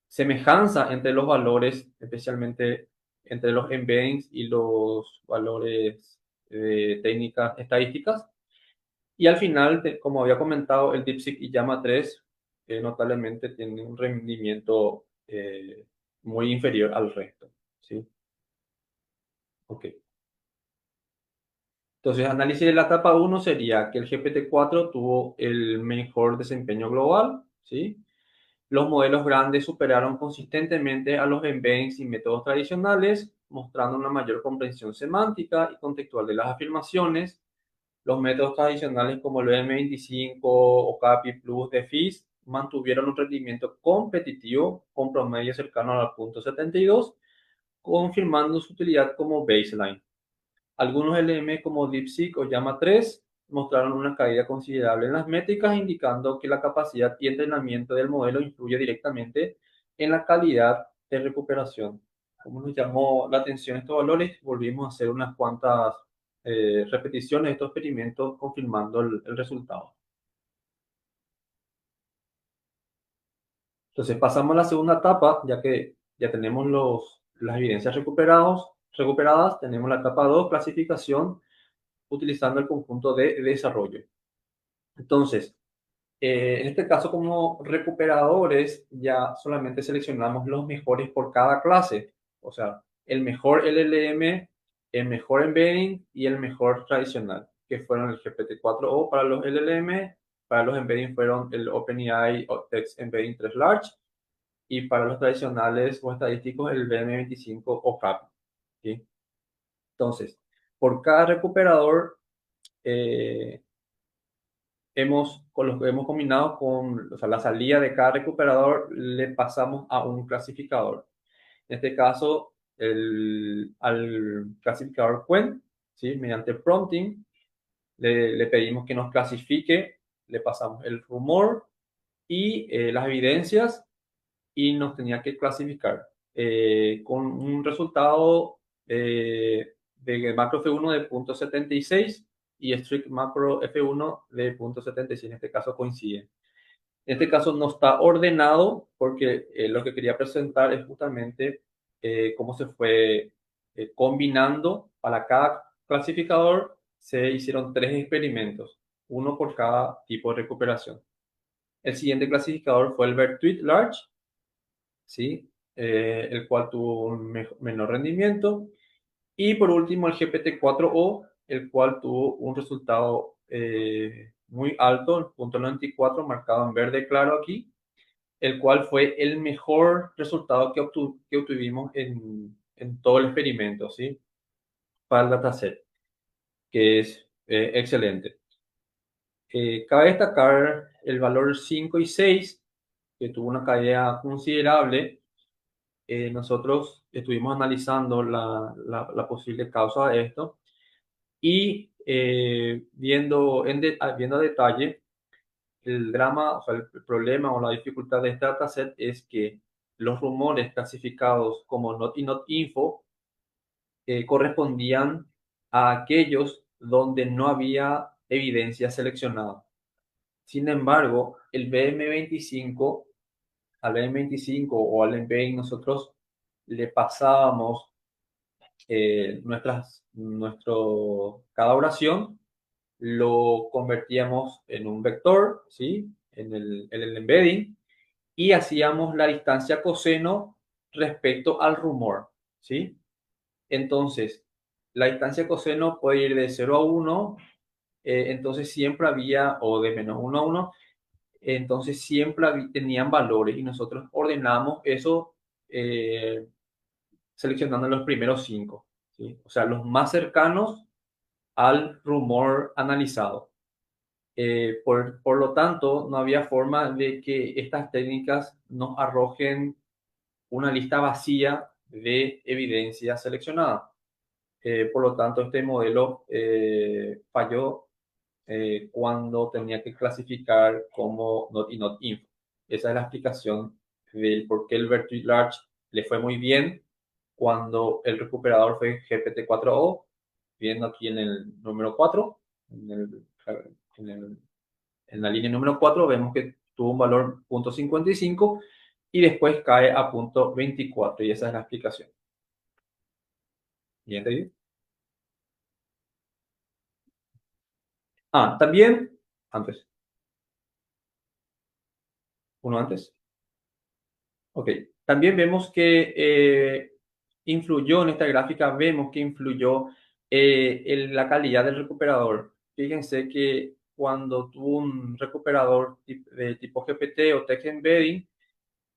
Speaker 3: semejanza entre los valores, especialmente entre los embeddings y los valores de técnicas estadísticas. Y al final, como había comentado, el DeepSeek y Llama 3 notablemente tienen un rendimiento muy inferior al resto. ¿Sí? Ok. Entonces, análisis de la etapa 1 sería que el GPT-4 tuvo el mejor desempeño global, ¿sí? Los modelos grandes superaron consistentemente a los embeddings y métodos tradicionales, mostrando una mayor comprensión semántica y contextual de las afirmaciones. Los métodos tradicionales como el M25 o CAPI Plus de FIS mantuvieron un rendimiento competitivo con promedio cercano al punto 72, confirmando su utilidad como baseline. Algunos LM como DeepSeek o Llama 3 mostraron una caída considerable en las métricas, indicando que la capacidad y entrenamiento del modelo influye directamente en la calidad de recuperación. Como nos llamó la atención estos valores, volvimos a hacer unas cuantas repeticiones de estos experimentos confirmando el resultado. Entonces pasamos a la segunda etapa, ya que ya tenemos las evidencias recuperadas, tenemos la etapa 2, clasificación, utilizando el conjunto de desarrollo. Entonces, en este caso, como recuperadores, ya solamente seleccionamos los mejores por cada clase. O sea, el mejor LLM, el mejor embedding y el mejor tradicional, que fueron el GPT-4o para los LLM. Para los embedding fueron el OpenAI Text Embedding 3 Large. Y para los tradicionales o estadísticos, el BM25 o CAP. ¿Sí? Entonces, por cada recuperador, eh, hemos combinado con, o sea, la salida de cada recuperador, le pasamos a un clasificador. En este caso, al clasificador Quen, ¿sí? Mediante prompting, le pedimos que nos clasifique, le pasamos el rumor y las evidencias y nos tenía que clasificar con un resultado de macro F1 de 0.76 y strict macro F1 de 0.76. En este caso coinciden. En este caso no está ordenado porque lo que quería presentar es justamente cómo se fue combinando para cada clasificador. Se hicieron 3 experimentos, uno por cada tipo de recuperación. El siguiente clasificador fue el Bertwitt Large, ¿sí? El cual tuvo un menor rendimiento. Y por último, el GPT-4o, el cual tuvo un resultado muy alto, el punto 94, marcado en verde claro aquí, el cual fue el mejor resultado que obtuvimos en todo el experimento, ¿sí? Para el dataset, que es excelente. Cabe destacar el valor 5 y 6, que tuvo una caída considerable. Nosotros estuvimos analizando la posible causa de esto y viendo a detalle el drama, o sea, el problema o la dificultad de este dataset es que los rumores clasificados como not y not info correspondían a aquellos donde no había evidencia seleccionada. Sin embargo, al BM25 o al embedding nosotros le pasábamos cada oración, lo convertíamos en un vector, ¿sí? En el embedding, y hacíamos la distancia coseno respecto al rumor, ¿sí? Entonces, la distancia coseno puede ir de 0 a 1, entonces siempre había, o de -1 a 1, entonces siempre tenían valores y nosotros ordenamos eso seleccionando los primeros 5, ¿sí? O sea, los más cercanos al rumor analizado. Por lo tanto, no había forma de que estas técnicas nos arrojen una lista vacía de evidencia seleccionada. Por lo tanto, este modelo falló cuando tenía que clasificar como not y not info. Esa es la explicación del por qué el Virtual Large le fue muy bien cuando el recuperador fue GPT-4o, viendo aquí en el número 4, en, el, en, el, en la línea número 4 vemos que tuvo un valor 0.55 y después cae a 0.24, y esa es la explicación. Siguiente video. También, antes, uno antes. Ok, también vemos que influyó en esta gráfica, vemos que influyó en la calidad del recuperador. Fíjense que cuando tuvo un recuperador de tipo GPT o Text Embedding,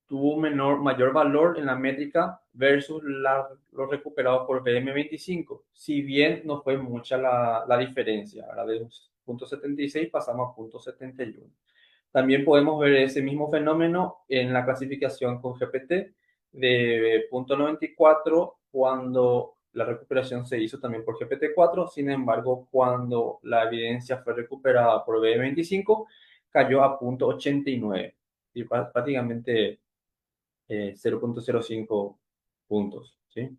Speaker 3: tuvo mayor valor en la métrica versus los recuperados por BM25. Si bien no fue mucha la diferencia, ahora de 0.76 pasamos a 0.71. También podemos ver ese mismo fenómeno en la clasificación con GPT de 0.94 cuando la recuperación se hizo también por GPT-4. Sin embargo, cuando la evidencia fue recuperada por BM25, cayó a 0.89 y prácticamente 0.05 puntos, ¿sí?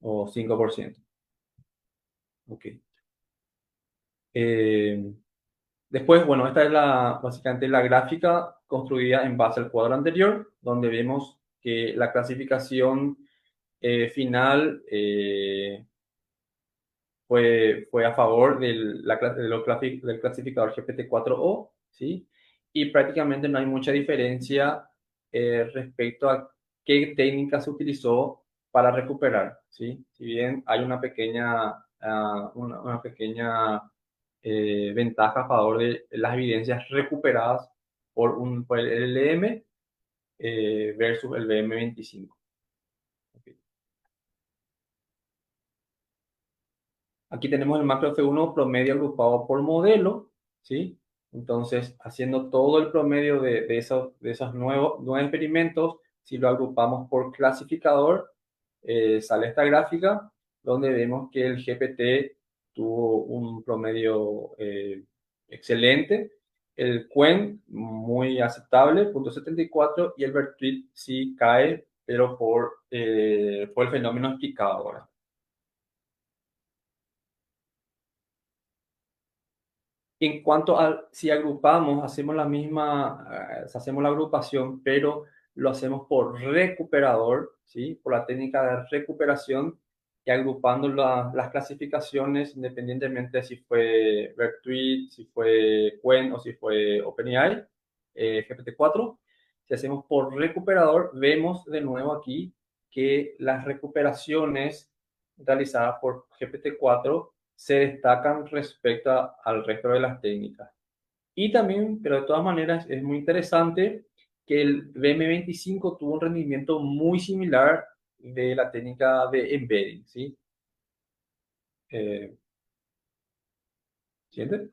Speaker 3: O 5%. Ok. Eh, Después, bueno, esta es básicamente la gráfica construida en base al cuadro anterior, donde vemos que la clasificación final fue a favor del clasificador GPT-4o, ¿sí? Y prácticamente no hay mucha diferencia respecto a qué técnica se utilizó para recuperar, ¿sí? Si bien hay una pequeña ventaja a favor de las evidencias recuperadas por el LLM versus el BM25. Ok. Aquí tenemos el macro F1 promedio agrupado por modelo, ¿sí? Entonces, haciendo todo el promedio de esos nuevos experimentos, si lo agrupamos por clasificador, sale esta gráfica donde vemos que el GPT tuvo un promedio excelente, el Quen muy aceptable, 0.74, y el Bertrand sí cae, pero por el fenómeno explicado ahora. En cuanto a si agrupamos, hacemos la agrupación, pero lo hacemos por recuperador, ¿sí? Por la técnica de recuperación, y agrupando las clasificaciones independientemente de si fue Bertrand, si fue Quen o si fue OpenAI, GPT-4. Si hacemos por recuperador, vemos de nuevo aquí que las recuperaciones realizadas por GPT-4 se destacan respecto al resto de las técnicas. Y también, pero de todas maneras, es muy interesante que el BM25 tuvo un rendimiento muy similar de la técnica de embedding, ¿sí? ¿Siente?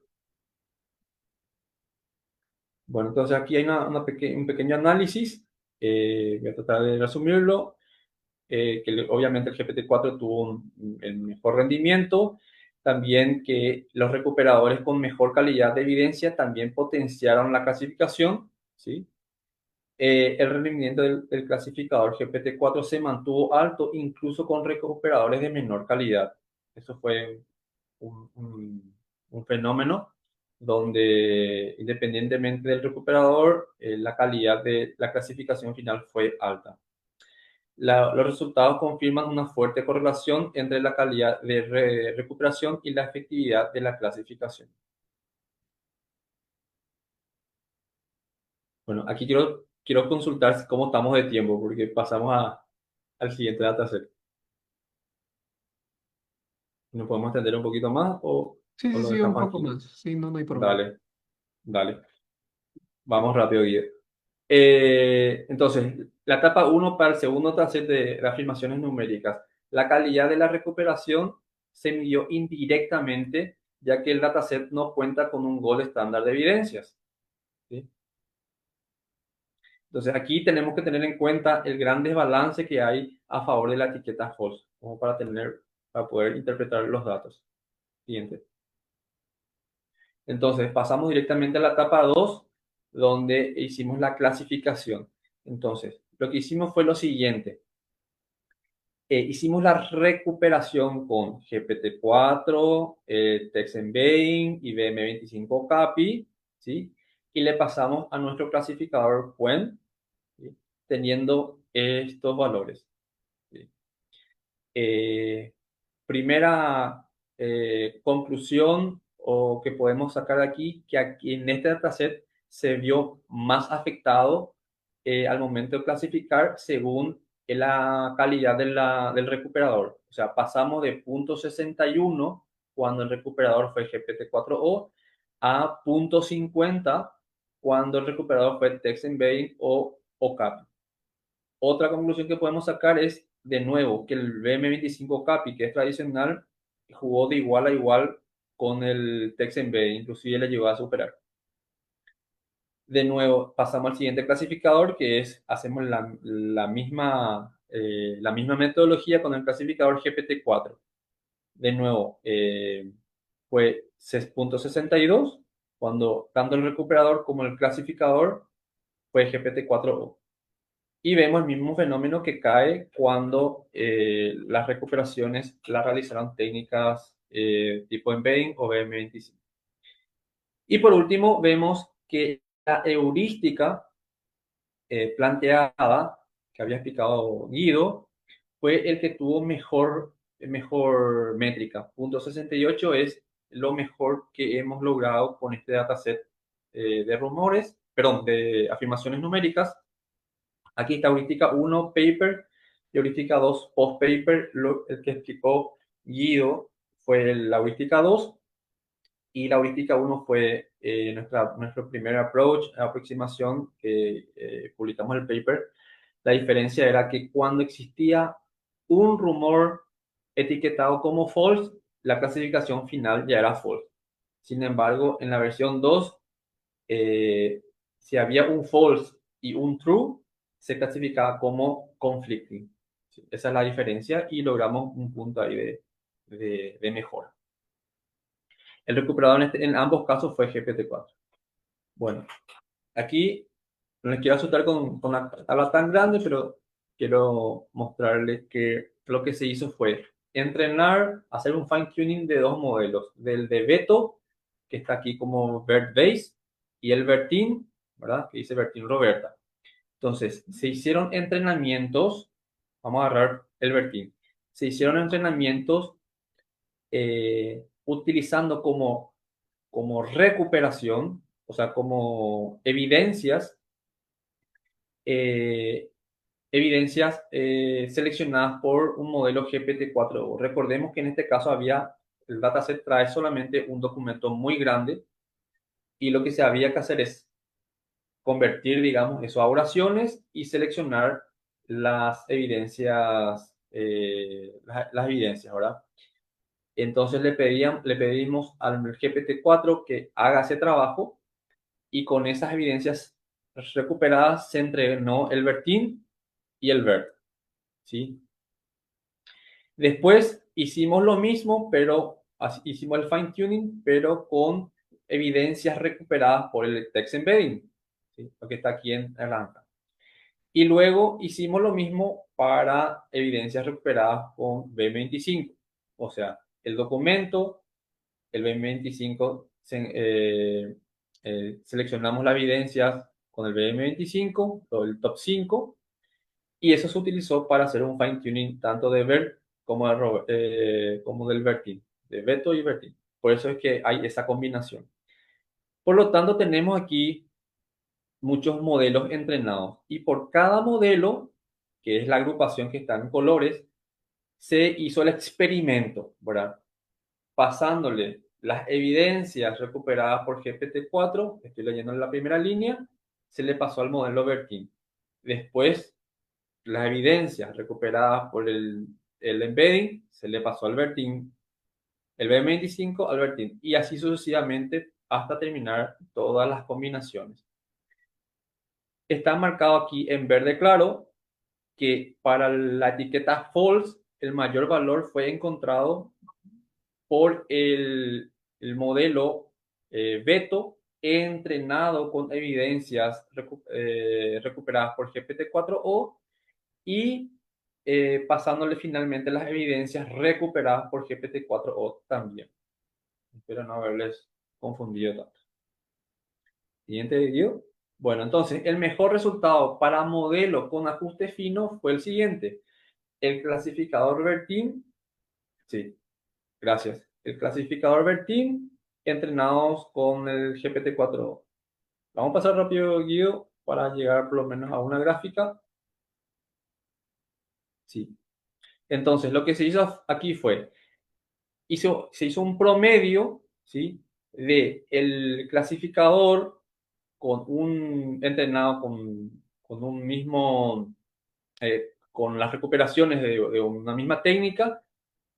Speaker 3: Bueno, entonces aquí hay un pequeño análisis. Voy a tratar de resumirlo. Obviamente el GPT-4 tuvo el mejor rendimiento, también que los recuperadores con mejor calidad de evidencia también potenciaron la clasificación, ¿sí? El rendimiento del clasificador GPT-4 se mantuvo alto incluso con recuperadores de menor calidad. Eso fue un fenómeno donde independientemente del recuperador, la calidad de la clasificación final fue alta. los resultados confirman una fuerte correlación entre la calidad de recuperación y la efectividad de la clasificación. Bueno, aquí quiero consultar cómo estamos de tiempo, porque pasamos al siguiente dataset. ¿Nos podemos extender un poquito más
Speaker 1: Sí,
Speaker 3: o
Speaker 1: sí,
Speaker 3: lo
Speaker 1: sí, un
Speaker 3: dejamos
Speaker 1: poco
Speaker 3: aquí?
Speaker 1: más. Sí, no, no hay problema.
Speaker 3: Dale, dale. Vamos rápido, Guille. Entonces, la etapa uno para el segundo dataset de afirmaciones numéricas. La calidad de la recuperación se midió indirectamente, ya que el dataset no cuenta con un gol estándar de evidencias. ¿Sí? Entonces, aquí tenemos que tener en cuenta el gran desbalance que hay a favor de la etiqueta false, como para poder interpretar los datos. Siguiente. Entonces, pasamos directamente a la etapa 2, donde hicimos la clasificación. Entonces, lo que hicimos fue lo siguiente. Hicimos la recuperación con GPT-4, Text Embedding, IBM25 CAPI, ¿sí? Y le pasamos a nuestro clasificador Quen, ¿sí? Teniendo estos valores. ¿Sí? Eh, Primera conclusión o que podemos sacar de aquí, que aquí en este dataset se vio más afectado al momento de clasificar según la calidad del recuperador. O sea, pasamos de 0.61 cuando el recuperador fue GPT-4o a 0.50 cuando el recuperador fue Text Embedding o OCAP. Otra conclusión que podemos sacar es, de nuevo, que el BM25 Capi, que es tradicional, jugó de igual a igual con el Tex Embedded, inclusive le llegó a superar. De nuevo, pasamos al siguiente clasificador, que es, hacemos la misma metodología con el clasificador GPT-4. De nuevo, fue 6.62, cuando tanto el recuperador como el clasificador fue GPT-4o. Y vemos el mismo fenómeno que cae cuando las recuperaciones las realizaron técnicas tipo embedding o BM25. Y por último, vemos que la heurística planteada, que había explicado Guido, fue el que tuvo mejor métrica. Punto 68 es lo mejor que hemos logrado con este dataset de rumores, perdón, de afirmaciones numéricas. Aquí está heurística 1 paper y heurística 2 post paper. El que explicó Guido fue la heurística 2 y la heurística 1 fue nuestro primer aproximación que publicamos el paper. La diferencia era que cuando existía un rumor etiquetado como false, la clasificación final ya era false. Sin embargo, en la versión 2 eh, si había un false y un true, se clasificaba como conflicting. Sí, esa es la diferencia y logramos un punto ahí de mejora. El recuperador en ambos casos fue GPT-4. Bueno, aquí no les quiero asustar con una tabla tan grande, pero quiero mostrarles que lo que se hizo fue entrenar, hacer un fine tuning de dos modelos, del de Beto, que está aquí como Bert Base, y el Bertin, ¿verdad? Que dice Bertin Roberta. Entonces, se hicieron entrenamientos, vamos a agarrar el Bertin, se hicieron entrenamientos utilizando como recuperación, o sea, como eh, evidencias seleccionadas por un modelo GPT-4. Recordemos que en este caso el dataset trae solamente un documento muy grande y lo que se había que hacer es convertir, digamos, eso a oraciones y seleccionar las evidencias, las evidencias, ¿verdad? Entonces le pedimos al GPT-4 que haga ese trabajo y con esas evidencias recuperadas se entrenó el Bertin y el BERT, ¿sí? Después hicimos lo mismo, pero hicimos el fine tuning, pero con evidencias recuperadas por el text embedding, ¿sí? Lo que está aquí en naranja. Y luego hicimos lo mismo para evidencias recuperadas con B25. O sea, el documento, el B25, seleccionamos las evidencias con el BM25, todo el top 5, Y eso se utilizó para hacer un fine tuning tanto de BERT como, como del Vertin, de Beto y Vertin. Por eso es que hay esa combinación. Por lo tanto, tenemos aquí muchos modelos entrenados y por cada modelo, que es la agrupación que está en colores, se hizo el experimento, ¿verdad? Pasándole las evidencias recuperadas por GPT-4, estoy leyendo en la primera línea, se le pasó al modelo Vertin. Después, las evidencias recuperadas por el embedding se le pasó al Vertin, el BM25 al Vertin, y así sucesivamente hasta terminar todas las combinaciones. Está marcado aquí en verde claro que para la etiqueta false, el mayor valor fue encontrado por el modelo Beto entrenado con evidencias recuperadas por GPT-4o y pasándole finalmente las evidencias recuperadas por GPT-4o también. Espero no haberles confundido tanto. Siguiente video. Bueno, entonces el mejor resultado para modelo con ajuste fino fue el siguiente. El clasificador Vertin, sí, gracias. El clasificador Vertin entrenados con el GPT-4o. Vamos a pasar rápido, Guido, para llegar por lo menos a una gráfica. Sí. Entonces, lo que se hizo aquí fue, se hizo un promedio, ¿sí? De el clasificador con un entrenado con un mismo, con las recuperaciones de una misma técnica,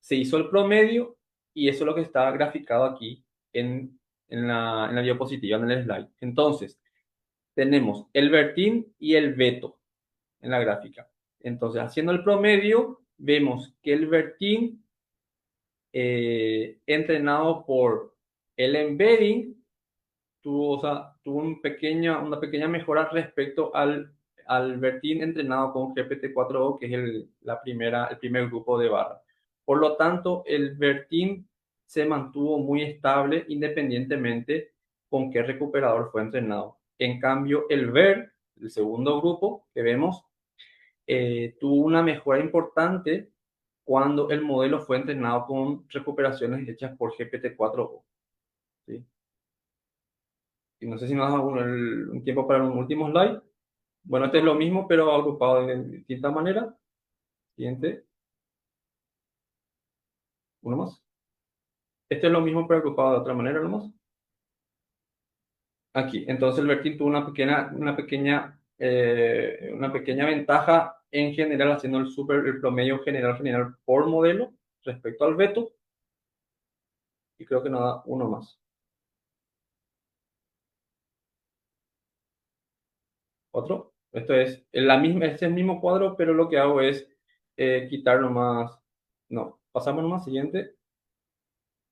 Speaker 3: se hizo el promedio y eso es lo que está graficado aquí en la diapositiva, en el slide. Entonces, tenemos el Vertin y el Beto en la gráfica. Entonces, haciendo el promedio, vemos que el Vertin entrenado por el embedding tuvo, o sea, tuvo una pequeña mejora respecto al Vertin entrenado con GPT-4o, que es el primer grupo de barra. Por lo tanto, el Vertin se mantuvo muy estable independientemente con qué recuperador fue entrenado. En cambio, el VERT, el segundo grupo que vemos, tuvo una mejora importante cuando el modelo fue entrenado con recuperaciones hechas por GPT-4o. ¿Sí? Y no sé si nos da un tiempo para un último slide. Bueno, este es lo mismo, pero agrupado de distinta manera. Siguiente. Uno más. Este es lo mismo, pero agrupado de otra manera, nomás. Aquí. Entonces, el Vertin tuvo una pequeña ventaja en general, haciendo el promedio general por modelo respecto al Beto. Y creo que nos da uno más. Otro. Esto es es el mismo cuadro, pero lo que hago es quitar nomás. No, pasamos nomás, siguiente.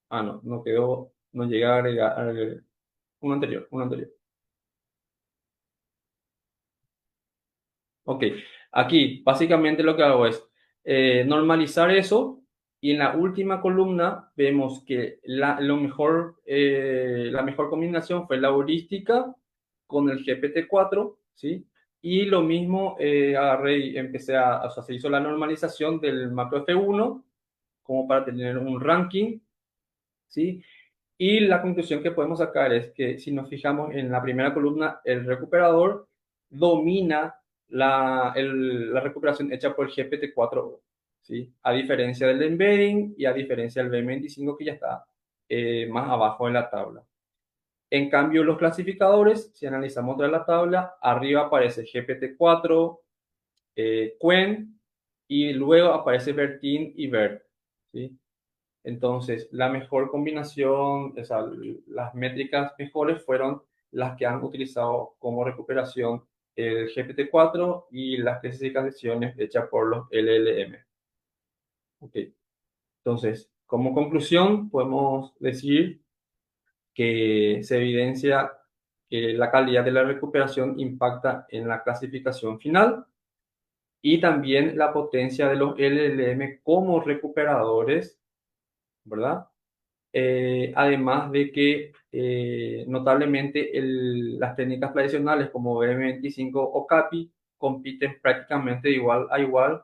Speaker 3: Ah, no, no quedó, no llegué a agregar uno anterior. Ok, aquí básicamente lo que hago es normalizar eso y en la última columna vemos que la mejor combinación fue la heurística con el GPT-4, ¿sí? Y lo mismo agarré y empecé o sea, se hizo la normalización del macro F1 como para tener un ranking, ¿sí? Y la conclusión que podemos sacar es que si nos fijamos en la primera columna, el recuperador domina la recuperación hecha por el GPT-4o, ¿sí? A diferencia del embedding y a diferencia del BM25 que ya está más abajo en la tabla. En cambio, los clasificadores, si analizamos otra la tabla, arriba aparece GPT-4, Quen, y luego aparece Vertin y Vert, ¿sí? Entonces, la mejor combinación, o sea, las métricas mejores fueron las que han utilizado como recuperación el GPT-4 y las clasificaciones hechas por los LLM. Ok. Entonces, como conclusión, podemos decir que se evidencia que la calidad de la recuperación impacta en la clasificación final y también la potencia de los LLM como recuperadores, ¿verdad? Además de que notablemente las técnicas tradicionales como BM25 o CAPI compiten prácticamente igual a igual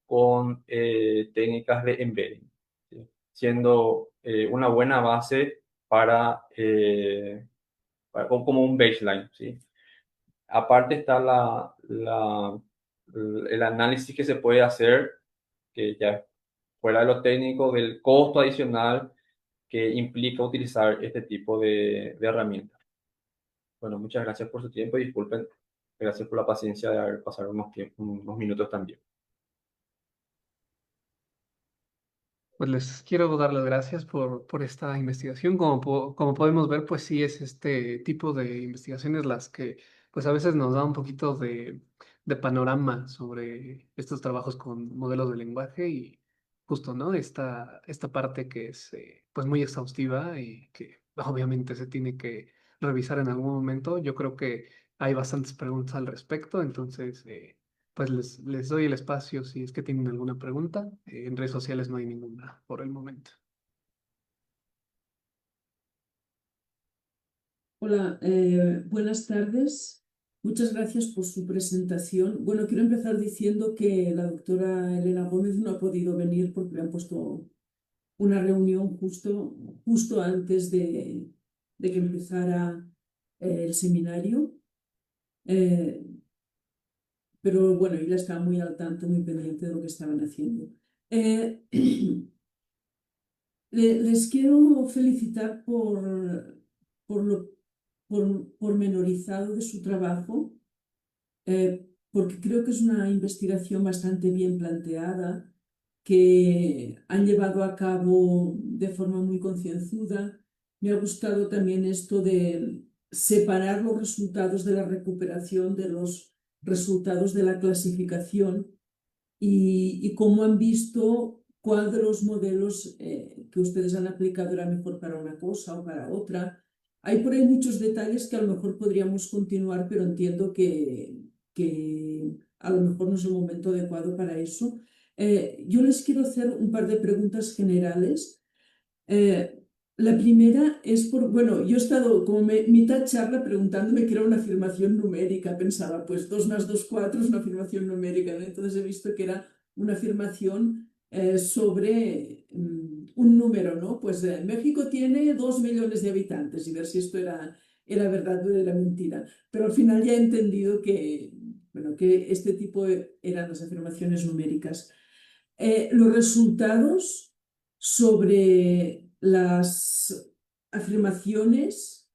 Speaker 3: con técnicas de embedding, ¿sí? Siendo una buena base como un baseline, ¿sí? Aparte está el análisis que se puede hacer, que ya fuera de lo técnico, del costo adicional que implica utilizar este tipo de herramientas. Bueno, muchas gracias por su tiempo y disculpen, gracias por la paciencia de haber pasado unos minutos también.
Speaker 1: Pues les quiero dar las gracias por esta investigación. Como podemos ver, pues sí es este tipo de investigaciones las que pues a veces nos da un poquito de panorama sobre estos trabajos con modelos de lenguaje y justo, ¿no? Esta parte que es pues muy exhaustiva y que obviamente se tiene que revisar en algún momento. Yo creo que hay bastantes preguntas al respecto, entonces pues les doy el espacio si es que tienen alguna pregunta. En redes sociales no hay ninguna por el momento.
Speaker 4: Hola, buenas tardes. Muchas gracias por su presentación. Bueno, quiero empezar diciendo que la doctora Elena Gómez no ha podido venir porque le han puesto una reunión justo antes de que empezara el seminario. Pero bueno, ella estaba muy al tanto, muy pendiente de lo que estaban haciendo. Les quiero felicitar por lo pormenorizado de su trabajo, porque creo que es una investigación bastante bien planteada, que han llevado a cabo de forma muy concienzuda. Me ha gustado también esto de separar los resultados de la recuperación de los resultados de la clasificación y cómo han visto cuadros, modelos que ustedes han aplicado era mejor para una cosa o para otra. Hay por ahí muchos detalles que a lo mejor podríamos continuar, pero entiendo que a lo mejor no es el momento adecuado para eso. Yo les quiero hacer un par de preguntas generales. La primera es bueno, yo he estado como mitad charla preguntándome qué era una afirmación numérica. Pensaba, pues 2 más 2, 4 es una afirmación numérica, ¿no? Entonces he visto que era una afirmación sobre un número, ¿no? Pues México tiene 2 millones de habitantes y ver si esto era verdad o era mentira. Pero al final ya he entendido bueno, que este tipo eran las afirmaciones numéricas. Los resultados sobre las afirmaciones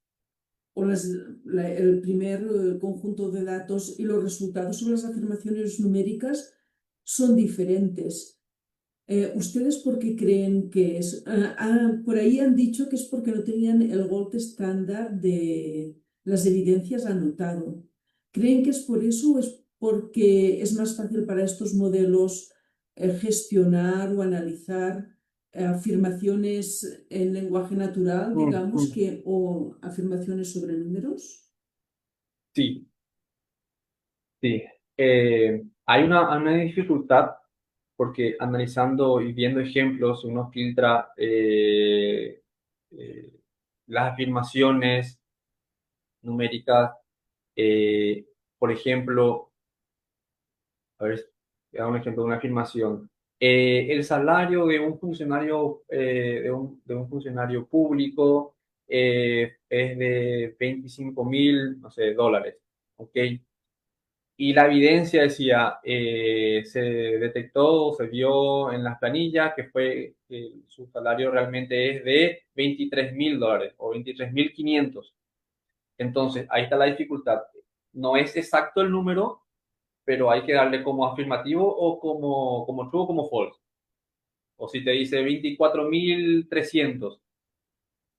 Speaker 4: o el primer conjunto de datos y los resultados sobre las afirmaciones numéricas son diferentes. ¿Ustedes por qué creen que es? Por ahí han dicho que es porque no tenían el gold estándar de las evidencias anotado. ¿Creen que es por eso o es porque es más fácil para estos modelos gestionar o analizar afirmaciones en lenguaje natural, digamos, o afirmaciones sobre números?
Speaker 3: Sí, sí. Hay una dificultad porque analizando y viendo ejemplos, uno filtra eh, las afirmaciones numéricas. Por ejemplo, a ver, voy a dar un ejemplo de una afirmación. El salario de un funcionario, de un funcionario público es de 25.000, no sé, dólares. ¿Ok? Y la evidencia decía, se detectó, se vio en las planillas que su salario realmente es de 23.000 dólares o 23.500. Entonces, ahí está la dificultad. No es exacto el número, pero hay que darle como afirmativo o como true o como false. O si te dice 24.300,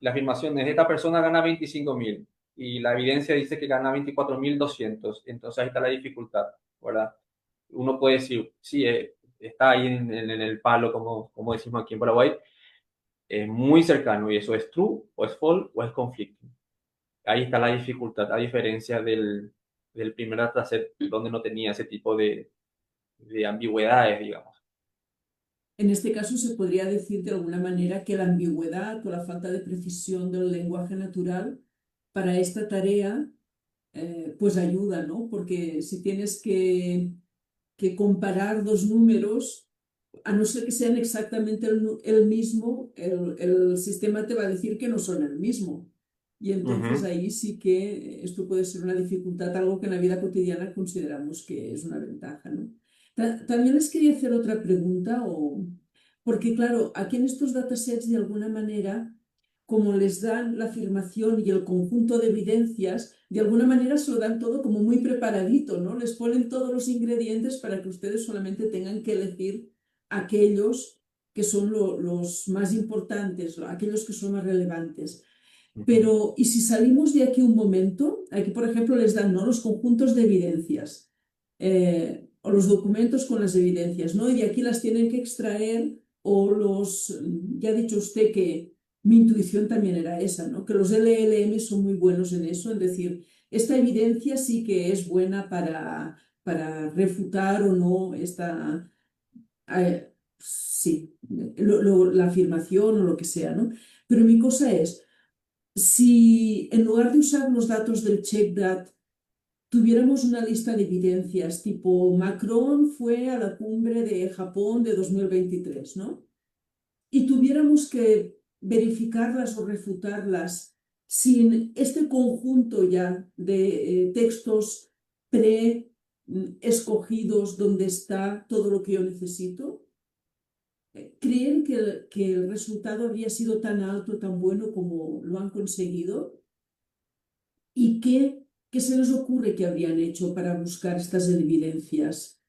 Speaker 3: la afirmación es: esta persona gana 25.000 y la evidencia dice que gana 24.200. Entonces ahí está la dificultad, ¿verdad? Uno puede decir, sí, está ahí en el palo, como decimos aquí en Paraguay, es muy cercano y eso es true o es false o es conflicto. Ahí está la dificultad, a diferencia del primer dataset donde no tenía ese tipo de ambigüedades, digamos.
Speaker 4: En este caso, se podría decir de alguna manera que la ambigüedad o la falta de precisión del lenguaje natural para esta tarea pues ayuda, ¿no? Porque si tienes que comparar dos números, a no ser que sean exactamente el mismo, el sistema te va a decir que no son el mismo. Y entonces
Speaker 3: Ujú.
Speaker 4: ahí sí que esto puede ser una dificultad, algo que en la vida cotidiana consideramos que es una ventaja, ¿no? También les quería hacer otra pregunta, porque claro, aquí en estos datasets de alguna manera, como les dan la afirmación y el conjunto de evidencias, de alguna manera se lo dan todo como muy preparadito, ¿no? Les ponen todos los ingredientes para que ustedes solamente tengan que elegir aquellos que son los más importantes, aquellos que son más relevantes.
Speaker 2: Ujú.
Speaker 4: Pero, ¿y si salimos de aquí un momento? Aquí, por ejemplo, les dan, ¿no?, los conjuntos de evidencias o los documentos con las evidencias, ¿no? Y de aquí las tienen que extraer o ya ha dicho usted que mi intuición también era esa, ¿no? Que los LLM son muy buenos en eso, en decir, esta evidencia sí que es buena para refutar o no sí, la afirmación o lo que sea, ¿no? Pero mi cosa es, si en lugar de usar los datos del CheckDat tuviéramos una lista de evidencias tipo Macron fue a la cumbre de Japón de 2023, ¿no? Y tuviéramos que verificarlas o refutarlas sin este conjunto ya de textos pre-escogidos donde está todo lo que yo necesito, ¿creen que el resultado habría sido tan alto, tan bueno como lo han conseguido? ¿Y qué se les ocurre que habrían hecho para buscar estas evidencias?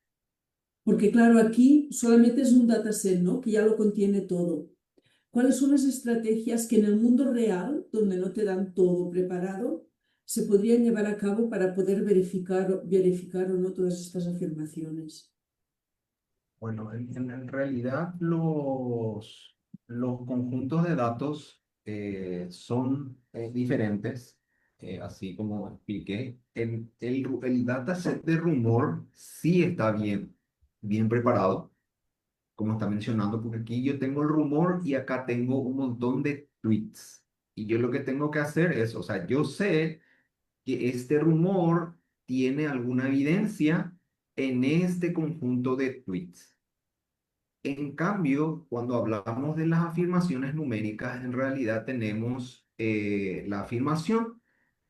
Speaker 4: Porque claro, aquí solamente es un dataset, ¿no?, que ya lo contiene todo. ¿Cuáles son las estrategias que en el mundo real, donde no te dan todo preparado, se podrían llevar a cabo para poder verificar o no todas estas afirmaciones?
Speaker 2: Bueno, en realidad los conjuntos de datos son diferentes, así como expliqué. El dataset de rumor sí está bien preparado, como está mencionando, porque aquí yo tengo el rumor y acá tengo un montón de tweets. Y yo lo que tengo que hacer es, o sea, yo sé que este rumor tiene alguna evidencia en este conjunto de tweets. En cambio, cuando hablamos de las afirmaciones numéricas, en realidad tenemos la afirmación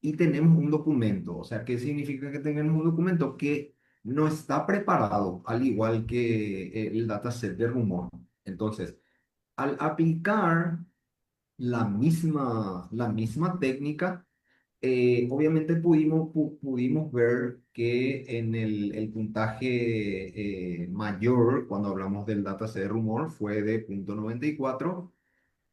Speaker 2: y tenemos un documento. O sea, ¿qué significa que tenemos un documento? Que no está preparado, al igual que el dataset de rumor. Entonces, al aplicar la misma técnica, obviamente pudimos ver que en el puntaje mayor, cuando hablamos del dataset de rumor, fue de 0,94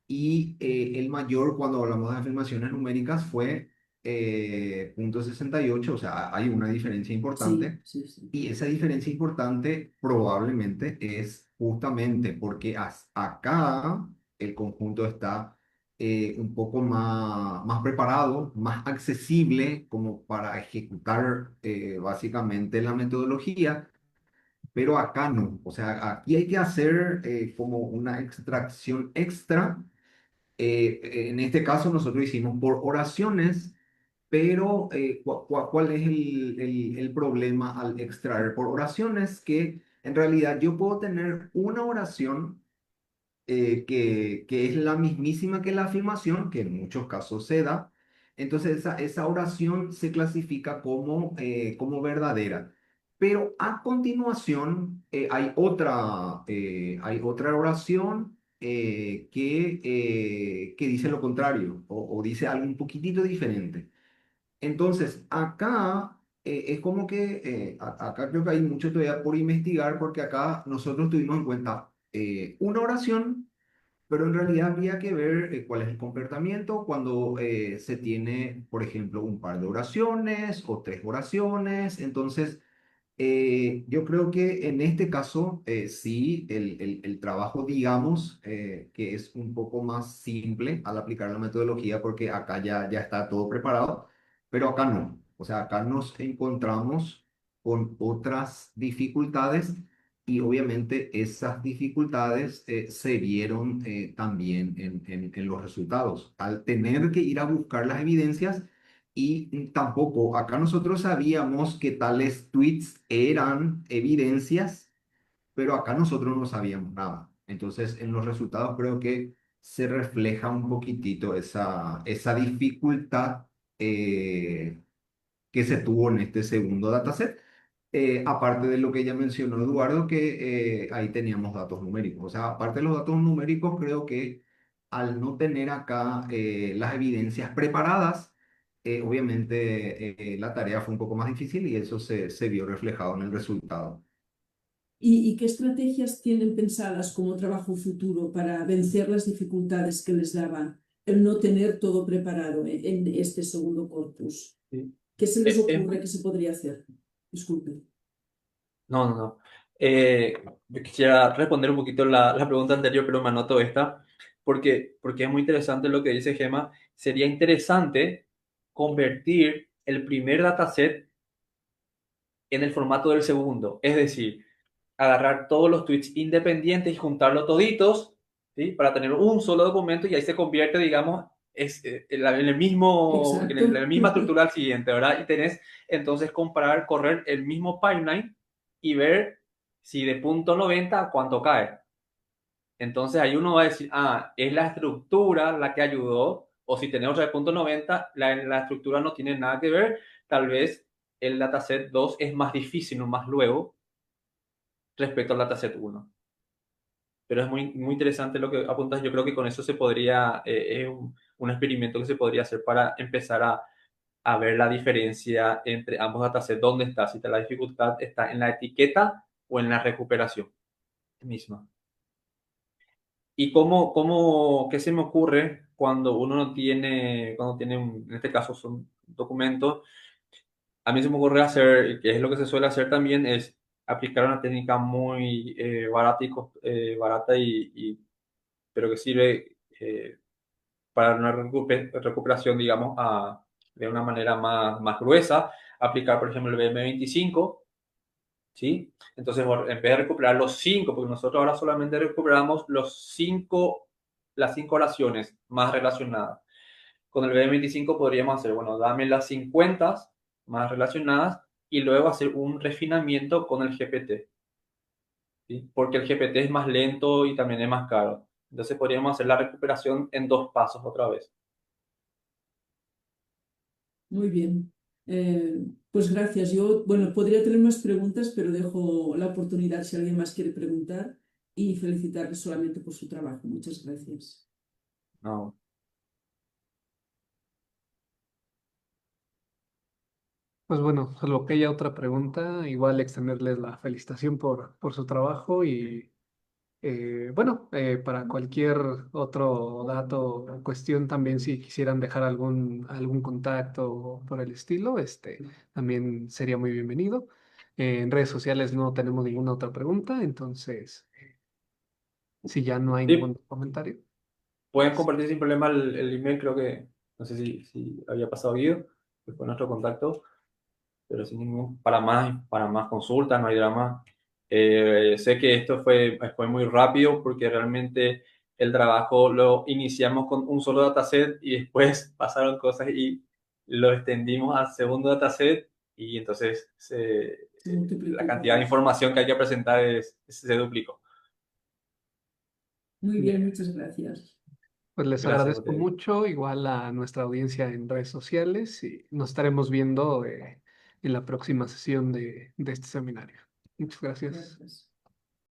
Speaker 2: y el mayor cuando hablamos de afirmaciones numéricas fue 0,68, o sea, hay una diferencia
Speaker 4: Sí,
Speaker 2: importante.
Speaker 4: sí, sí.
Speaker 2: Y esa diferencia importante probablemente es justamente porque acá el conjunto está un poco más preparado, más accesible como para ejecutar básicamente la metodología, pero acá no. O sea, aquí hay que hacer como una extracción extra. En este caso nosotros hicimos por oraciones, pero ¿cuál es el problema al extraer por oraciones? Que en realidad yo puedo tener una oración que es la mismísima que la afirmación, que en muchos casos se da. Entonces esa oración se clasifica como verdadera. Pero a continuación hay otra oración que dice lo contrario o dice algo un poquitito diferente. Entonces, acá es como que, acá creo que hay mucho todavía por investigar porque acá nosotros tuvimos en cuenta una oración, pero en realidad habría que ver cuál es el comportamiento cuando se tiene, por ejemplo, un par de oraciones o tres oraciones. Entonces, yo creo que en este caso, sí, el trabajo, digamos, que es un poco más simple al aplicar la metodología, porque acá ya está todo preparado, pero acá no. O sea, acá nos encontramos con otras dificultades y obviamente esas dificultades se vieron también en los resultados. Al tener que ir a buscar las evidencias, y tampoco acá nosotros sabíamos que tales tweets eran evidencias, pero acá nosotros no sabíamos nada. Entonces, en los resultados creo que se refleja un poquitito esa dificultad que se tuvo en este segundo dataset. Aparte de lo que ya mencionó Eduardo, que ahí teníamos datos numéricos. O sea, aparte de los datos numéricos, creo que al no tener acá las evidencias preparadas, obviamente la tarea fue un poco más difícil y eso se vio reflejado en el resultado.
Speaker 4: y qué estrategias tienen pensadas como trabajo futuro para vencer las dificultades que les daba el no tener todo preparado en este segundo corpus?
Speaker 3: Sí.
Speaker 4: ¿Qué se les
Speaker 3: Es
Speaker 4: ocurre que se podría hacer? Disculpen.
Speaker 3: No, no, no. Yo quisiera responder un poquito la pregunta anterior, pero me anoto esta, porque es muy interesante lo que dice Gemma. Sería interesante convertir el primer dataset en el formato del segundo, es decir, agarrar todos los tweets independientes y juntarlos toditos, ¿sí? Para tener un solo documento y ahí se convierte, digamos, en el mismo,
Speaker 4: Exacto.
Speaker 3: en la misma estructura al siguiente, ¿verdad? Y tenés entonces comparar, correr el mismo pipeline y ver si de punto 90 a cuánto cae. Entonces ahí uno va a decir, ah, es la estructura la que ayudó, o si tenemos otra de punto 90, la estructura no tiene nada que ver, tal vez el dataset 2 es más difícil, no más luego, respecto al dataset 1. Pero es muy interesante lo que apuntas. Yo creo que con eso se podría, es un experimento que se podría hacer para empezar a ver la diferencia entre ambos datasets. ¿Dónde está? Si la dificultad está en la etiqueta o en la recuperación misma. ¿Y qué se me ocurre cuando uno no tiene, en este caso son documentos? A mí se me ocurre hacer, que es lo que se suele hacer también, es aplicar una técnica muy barata pero que sirve para una recuperación, digamos, de una manera más gruesa. Aplicar, por ejemplo, el BM25, ¿sí? Entonces, en vez de recuperar los 5, porque nosotros ahora solamente recuperamos las 5 oraciones más relacionadas. Con el BM25 podríamos hacer, bueno, dame las 50 más relacionadas y luego hacer un refinamiento con el GPT, ¿sí? Porque el GPT es más lento y también es más caro. Entonces podríamos hacer la recuperación en 2 pasos otra vez.
Speaker 4: Muy bien. Pues gracias. Yo, bueno, podría tener más preguntas, pero dejo la oportunidad si alguien más quiere preguntar y felicitarle solamente por su trabajo. Muchas gracias.
Speaker 3: No.
Speaker 1: Pues bueno, salvo que haya otra pregunta, igual extenderles la felicitación por su trabajo y bueno, para cualquier otro dato o cuestión también si quisieran dejar algún contacto o por el estilo, también sería muy bienvenido. En redes sociales no tenemos ninguna otra pregunta, entonces si ya no hay
Speaker 3: Sí,
Speaker 1: ningún comentario.
Speaker 3: pueden compartir sin problema el email, creo que, no sé si había pasado Guido, que fue nuestro contacto, pero sin ningún, para más consultas, no hay drama. Sé que esto fue muy rápido porque realmente el trabajo lo iniciamos con un solo dataset y después pasaron cosas y lo extendimos al segundo dataset y entonces
Speaker 4: Se multiplicó
Speaker 3: la
Speaker 4: por
Speaker 3: cantidad de
Speaker 4: dos.
Speaker 3: información que hay que presentar se duplicó.
Speaker 4: Muy bien,
Speaker 1: Bien,
Speaker 4: muchas gracias.
Speaker 1: pues les
Speaker 3: Gracias a
Speaker 1: agradezco
Speaker 3: ustedes.
Speaker 1: mucho, igual a nuestra audiencia en redes sociales y nos estaremos viendo en la próxima sesión de este seminario. Muchas gracias.
Speaker 4: Gracias.